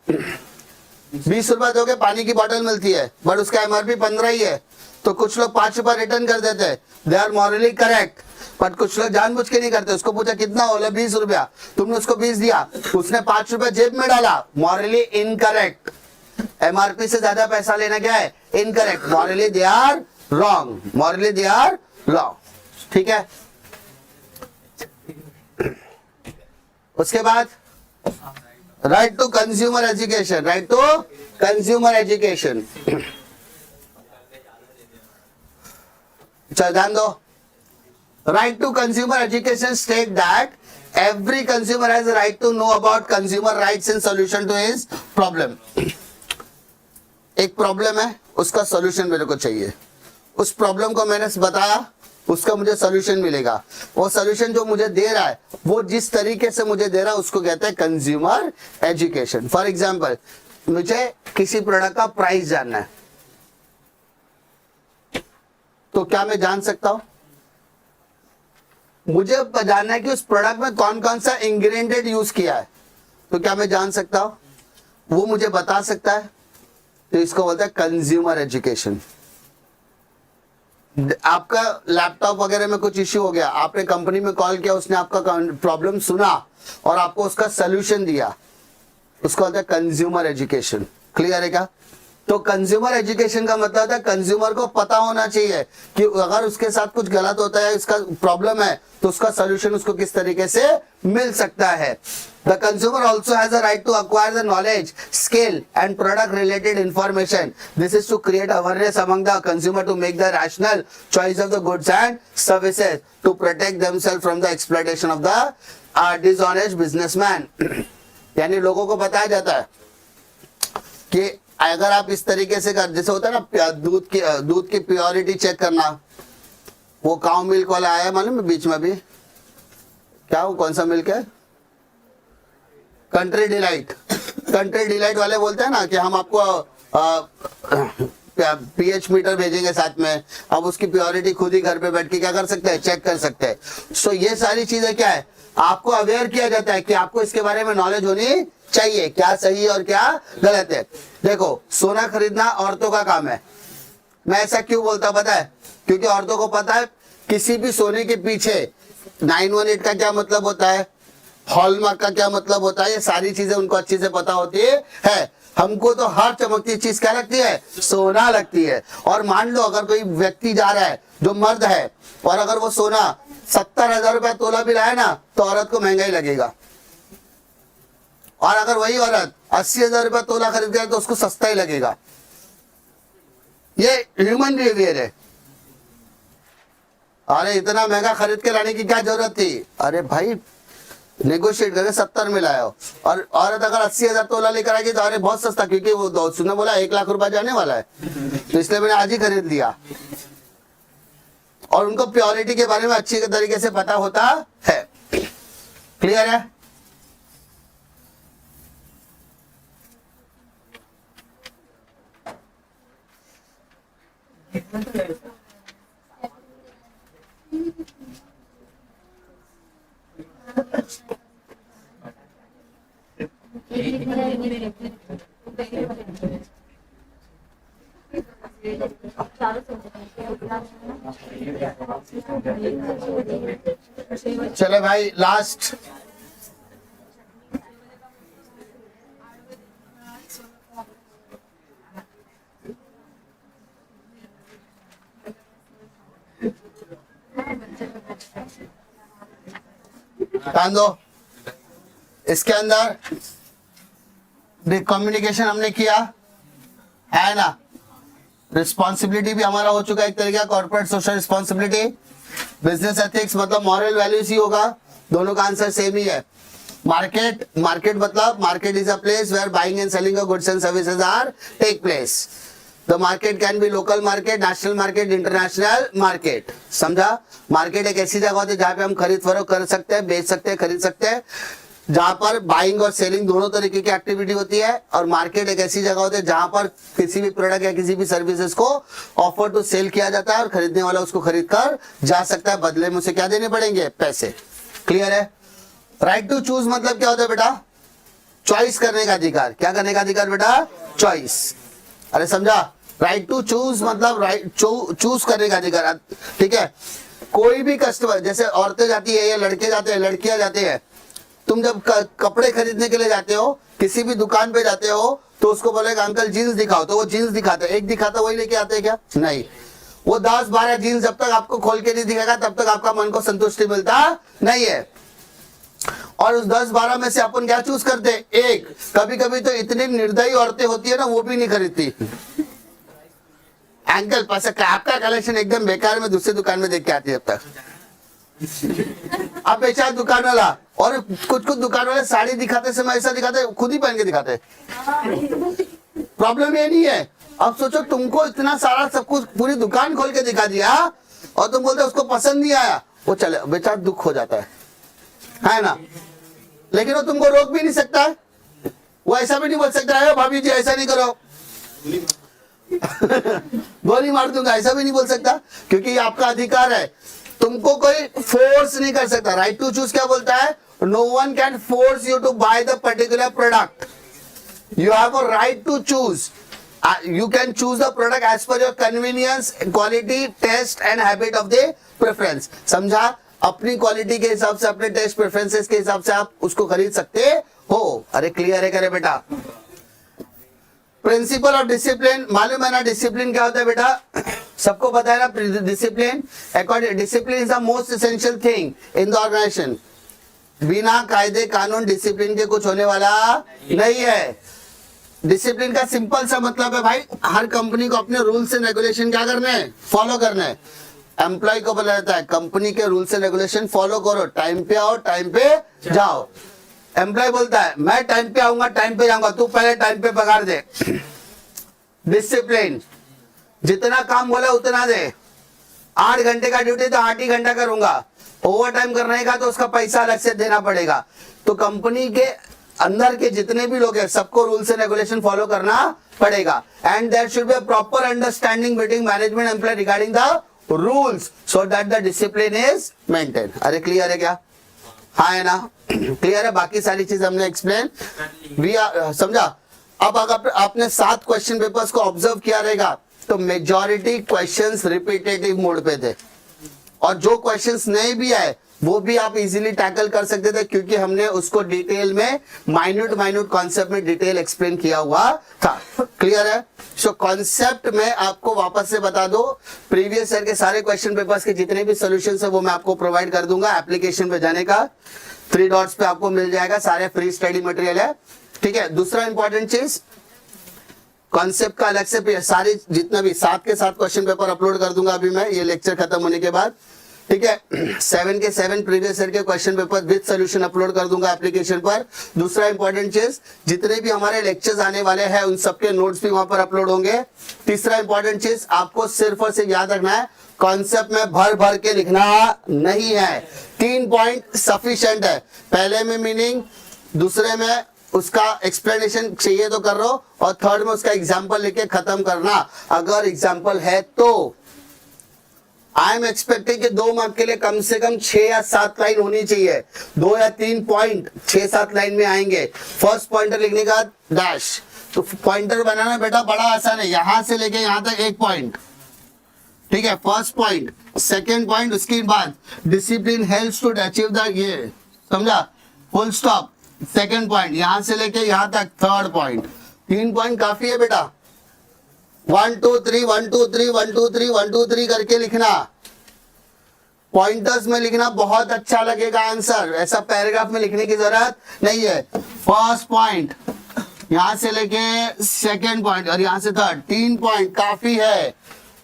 A: 20 रुपए दोगे पानी की बोतल मिलती है, बट उसका एमआरपी 15 ही है, तो कुछ लोग 5 रुपए रिटर्न कर देते हैं, they are morally correct. But कुछ लोग जानबूझ के नहीं करते। उसको पूछा कितना बोला 20 रुपया, तुमने उसको 20 दिया, उसने 5 रुपए जेब में डाला, मॉरली इनकरेक्ट। एमआरपी से ज्यादा पैसा लेना क्या है? Incorrect. Morally they are wrong, morally they are wrong. ठीक है। उसके बाद right to consumer education, right to consumer education. चल ध्यान दो। Right to consumer education state that every consumer has a right to know about consumer rights and solution to his problem. एक प्रॉब्लम है, उसका सॉल्यूशन मेरे को चाहिए। उस प्रॉब्लम को मैंने बताया, उसका मुझे सॉल्यूशन मिलेगा। वो सॉल्यूशन जो मुझे दे रहा है, वो जिस तरीके से मुझे दे रहा है, उसको कहते हैं कंज्यूमर एजुकेशन। फॉर एग्जाम्पल, मुझे किसी प्रोडक्ट का प्राइस जानना है, तो क्या मैं जान सकता हूं? मुझे जानना है कि उस प्रोडक्ट में कौन कौन सा इंग्रेडिएंट यूज किया है, तो क्या मैं जान सकता हूं? वो मुझे बता सकता है, तो इसको बोलते हैं कंज्यूमर एजुकेशन। आपका लैपटॉप वगैरह में कुछ इश्यू हो गया, आपने कंपनी में कॉल किया, उसने आपका प्रॉब्लम सुना और आपको उसका सोल्यूशन दिया, उसको बोलते हैं कंज्यूमर एजुकेशन। क्लियर है क्या? तो कंज्यूमर एजुकेशन का मतलब है कंज्यूमर को पता होना चाहिए कि अगर उसके साथ कुछ गलत होता है, इसका प्रॉब्लम है, तो उसका सॉल्यूशन उसको किस तरीके से मिल सकता है। The consumer also has a right to acquire the knowledge, skill and product related information. This is to create awareness among the consumer to make the rational choice of the goods and services to protect themselves from the exploitation of the dishonest businessman. यानी लोगों को बताया जाता है कि अगर आप इस तरीके से कर, जैसे होता है ना दूध की प्योरिटी चेक करना, वो काउ मिल्क वाला आया मालूम है बीच में भी, क्या वो कौन सा मिल्क है? Country delight. कंट्री डिलाइट वाले बोलते हैं ना कि हम आपको पीएच मीटर भेजेंगे साथ में, अब उसकी प्योरिटी खुद ही घर पे बैठ के क्या कर सकते हैं? चेक कर सकते हैं। सो ये सारी चीजें क्या है, आपको अवेयर किया जाता है कि आपको इसके बारे में नॉलेज होनी चाहिए, क्या सही है और क्या गलत है। देखो सोना खरीदना औरतों का काम है। मैं ऐसा क्यों बोलता पता है? क्योंकि औरतों को पता है किसी भी सोने के पीछे 918 का क्या मतलब होता है, हॉलमार्क का क्या मतलब होता है, ये सारी चीजें उनको अच्छी से पता होती है। हमको तो हर चमकती चीज क्या लगती है? सोना लगती है। और मान लो अगर कोई व्यक्ति जा रहा है जो मर्द है और अगर वो सोना 70,000 रुपया तोला भी लाए ना तो औरत को महंगा ही लगेगा, और अगर वही औरत 80,000 रुपया तोला खरीद के तो उसको सस्ता ही लगेगा। ये ह्यूमन बिहेवियर है। अरे इतना महंगा खरीद के लाने की क्या जरूरत थी? अरे भाई नेगोशिएट करके 70 में लाया हो, और औरत अगर 80,000 तोला लेकर आएगी तो अरे बहुत सस्ता, क्योंकि वो सुनने बोला 1 लाख रुपया जाने वाला है तो इसलिए मैंने आज ही खरीद लिया। और उनको प्योरिटी के बारे में अच्छी तरीके से पता होता है। क्लियर है? चले भाई लास्ट, ध्यान दो। इसके अंदर कम्युनिकेशन हमने किया है ना, रिस्पॉन्सिबिलिटी भी हमारा हो चुका है एक तरीके का, corporate social responsibility, business ethics मतलब मॉरल वैल्यूज ही होगा, दोनों का आंसर सेम ही है। मार्केट, मार्केट मतलब market is a place where buying and selling of goods and services are take place. The market can be local market, national market, international market. समझा? मार्केट एक ऐसी जगह होती है जहाँ पे हम खरीद फरोख्त कर सकते हैं, बेच सकते हैं, खरीद सकते हैं, जहां पर बाइंग और सेलिंग दोनों तरीके की एक्टिविटी होती है। और मार्केट एक ऐसी जगह होती है जहां पर किसी भी प्रोडक्ट या किसी भी सर्विसेज को ऑफर टू सेल किया जाता है और खरीदने वाला उसको खरीद कर जा सकता है, बदले में उसे क्या देने पड़ेंगे? पैसे। क्लियर है? राइट टू चूज मतलब क्या होता है बेटा? चॉइस करने का अधिकार। क्या करने का अधिकार बेटा? चॉइस। अरे समझा? राइट टू चूज मतलब राइट चूज करने का अधिकार। ठीक है? कोई भी कस्टमर, जैसे औरतें जाती है या लड़के जाते हैं, लड़कियां जाते हैं, तुम जब कपड़े खरीदने के लिए जाते हो, किसी भी दुकान पे जाते हो तो उसको बोलेगा अंकल जीन्स दिखाओ, तो वो जीन्स दिखाता है, एक दिखाता वही लेके आते हैं क्या? नहीं, वो 10-12 जीन्स जब तक आपको खोल के नहीं दिखेगा तब तक आपका मन को संतुष्टि मिलता नहीं है। और उस 10-12 में से अपन क्या चूज करते हैं? एक। कभी कभी तो इतनी निर्दयी औरतें होती है ना, वो भी नहीं खरीदती। अंकल पैसा आपका कलेक्शन एकदम बेकार, में दूसरी दुकान में देख के आती है अब तक। अब बेचारा दुकान वाला, और कुछ कुछ दुकान वाले साड़ी दिखाते समय ऐसा दिखाते खुद ही पहन के दिखाते। प्रॉब्लम ये नहीं है। अब सोचो तुमको इतना सारा सब कुछ पूरी दुकान खोल के दिखा दिया और तुम बोलते उसको पसंद नहीं आया, वो चले, बेचारा दुख हो जाता है ना? लेकिन वो तुमको रोक भी नहीं सकता है, वो ऐसा भी नहीं बोल सकता है भाभी जी ऐसा नहीं करो गोली मार दूंगा, ऐसा भी नहीं बोल सकता, क्योंकि ये आपका अधिकार है। तुमको कोई फोर्स नहीं कर सकता। राइट टू चूज क्या बोलता है? No one can force you to buy the particular product, you have a right to choose. You can choose the product as per your convenience, quality, taste and habit of the preference. समझा? अपनी क्वालिटी के हिसाब से, अपने टेस्ट प्रेफरेंसेस के हिसाब से आप उसको खरीद सकते हो। अरे क्लियर है करे बेटा? प्रिंसिपल ऑफ डिसिप्लिन मालूम है ना? डिसिप्लिन क्या होता है बेटा? सबको पता है ना? Discipline according, discipline is the most essential thing in the organisation. बिना कायदे कानून डिसिप्लिन के कुछ होने वाला नहीं है। डिसिप्लिन का सिंपल सा मतलब है भाई, हर कंपनी को अपने रूल्स एंड रेगुलेशन क्या करने हैं? फॉलो करने हैं। एम्प्लॉय को बोला जाता है कंपनी के रूल्स एंड रेगुलेशन फॉलो करो, टाइम पे आओ, टाइम पे जाओ। एम्प्लॉय बोलता है मैं टाइम पे आऊंगा, टाइम पे जाऊंगा, तू पहले टाइम पे पगार दे। डिसिप्लिन, जितना काम बोला उतना दे। 8 घंटे का ड्यूटी तो 8 ही घंटा करूंगा, ओवर टाइम करने का तो उसका पैसा अलग से देना पड़ेगा। तो कंपनी के अंदर के जितने भी लोग हैं सबको रूल्स एंड रेगुलेशन फॉलो करना पड़ेगा। And there should be a proper understanding between management and employ regarding the rules so that the discipline is maintain. अरे क्लियर है क्या? हाँ है ना, क्लियर है, बाकी सारी चीज हमने एक्सप्लेन समझा। अब अगर आपने 7 क्वेश्चन पेपर्स को ऑब्जर्व किया रहेगा तो मेजॉरिटी क्वेश्चंस रिपीटेटिव मोड पे थे, और जो क्वेश्चंस नहीं भी आए वो भी आप इजीली टैकल कर सकते थे, क्योंकि हमने उसको डिटेल में माइन्यूट कॉन्सेप्ट में डिटेल एक्सप्लेन किया हुआ था। क्लियर है? सो कॉन्सेप्ट में आपको वापस से बता दो, प्रीवियस ईयर के सारे क्वेश्चन पेपर्स के जितने भी सॉल्यूशंस है वो मैं आपको प्रोवाइड कर दूंगा। एप्लीकेशन पे जाने का 3 डॉट्स पे आपको मिल जाएगा, सारे फ्री स्टडी मटेरियल है। ठीक है, दूसरा इंपॉर्टेंट चीज, कॉन्सेप्ट का अलग से सारे जितना भी 7 के 7 क्वेश्चन पेपर अपलोड कर दूंगा अभी मैं ये लेक्चर खत्म होने के बाद। ठीक है, 7 के 7 प्रीवियस ईयर के question paper with solution upload कर दूंगा एप्लीकेशन पर। दूसरा इंपॉर्टेंट चीज, जितने भी हमारे लेक्चर्स आने वाले हैं उन सबके नोट्स भी वहां पर अपलोड होंगे। तीसरा इंपॉर्टेंट चीज, आपको सिर्फ और सिर्फ याद रखना है, कॉन्सेप्ट में भर भर के लिखना नहीं है। 3 पॉइंट सफिशिएंट है, पहले में मीनिंग, दूसरे में उसका एक्सप्लेनेशन चाहिए तो कर लो, और थर्ड में उसका एग्जाम्पल लेके खत्म करना अगर एग्जाम्पल है तो। आई एम एक्सपेक्टिंग कि 2 मार्क के लिए कम से कम 6 या 7 लाइन होनी चाहिए, 2 या 3 पॉइंट 6-7 लाइन में आएंगे। फर्स्ट पॉइंटर लिखने का डैश, तो पॉइंटर बनाना बेटा बड़ा आसान है, यहां से लेके यहां तक 1 पॉइंट। ठीक है, फर्स्ट पॉइंट, सेकेंड पॉइंट, उसके बाद discipline helps to achieve the, ये समझा, फुल स्टॉप, सेकेंड पॉइंट, यहां से लेके यहां तक थर्ड पॉइंट। 3 पॉइंट काफी है बेटा, 1 2 3 1 2 3 1 2 3 1 2 3 करके लिखना। पॉइंटर्स में लिखना बहुत अच्छा लगेगा आंसर, ऐसा पैराग्राफ में लिखने की जरूरत नहीं है। फर्स्ट पॉइंट यहां से लेके सेकेंड पॉइंट और यहां से थर्ड, 3 पॉइंट काफी है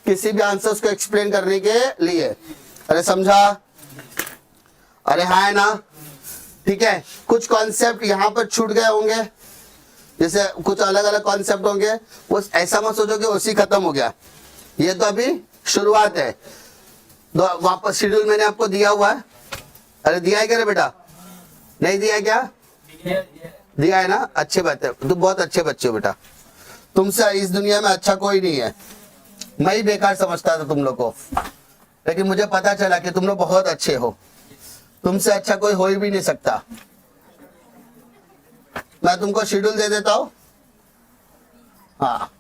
A: किसी भी आंसर्स को एक्सप्लेन करने के लिए। अरे समझा? अरे हाँ है ना? ठीक है, कुछ कॉन्सेप्ट यहां पर छूट गए होंगे, जैसे कुछ अलग अलग कॉन्सेप्ट होंगे, वो ऐसा मत सोचो कि उसी खत्म हो गया, ये तो अभी शुरुआत है। वापस शेड्यूल मैंने आपको दिया हुआ है। अरे दिया है क्या रे बेटा? नहीं दिया है क्या? दिया है ना, अच्छी बात है, तुम बहुत अच्छे बच्चे हो बेटा, तुमसे इस दुनिया में अच्छा कोई नहीं है। मैं ही बेकार समझता था तुम लोग को, लेकिन मुझे पता चला कि तुम लोग बहुत अच्छे हो, तुमसे अच्छा कोई हो ही भी नहीं सकता। मैं तुमको शेड्यूल दे देता हूं। हाँ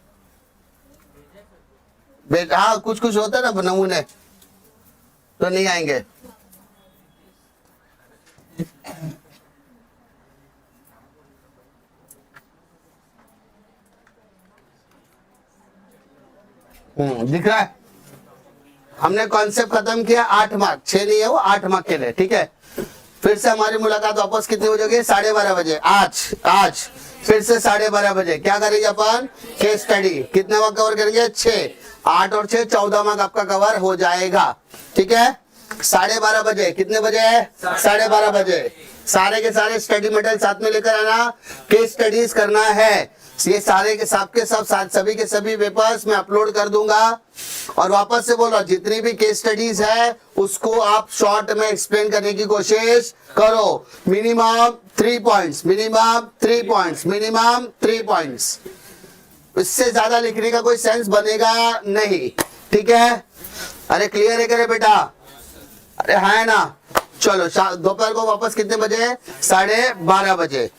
A: बेटा, हाँ कुछ कुछ होता है ना नमूने, तो नहीं आएंगे। दिख रहा है? हमने कॉन्सेप्ट खत्म किया, 8 मार्क, 6 नहीं है वो, 8 मार्क के लिए। ठीक है, फिर से हमारी मुलाकात वापस कितने हो जाएगी? 12:30 बजे। आज फिर से 12:30 बजे क्या करेंगे अपन? Case study. कितने मार्क कवर करेंगे? 6, 8 और 6 14 मार्क आपका कवर हो जाएगा। ठीक है, 12:30 बजे। कितने बजे है? 12:30 बजे। सारे के सारे स्टडी मटेरियल साथ में लेकर आना, केस स्टडीज करना है। ये सारे के सब सभी के सभी पेपर्स मैं अपलोड कर दूंगा। और वापस से बोल रहा हूं, जितनी भी केस स्टडीज है उसको आप शॉर्ट में एक्सप्लेन करने की कोशिश करो। Minimum 3 points, minimum 3 points, minimum 3 points. इससे ज्यादा लिखने का कोई सेंस बनेगा नहीं। ठीक है, अरे क्लियर है क्या बेटा? अरे हाँ है ना? चलो दोपहर को वापस कितने बजे? 12:30 बजे।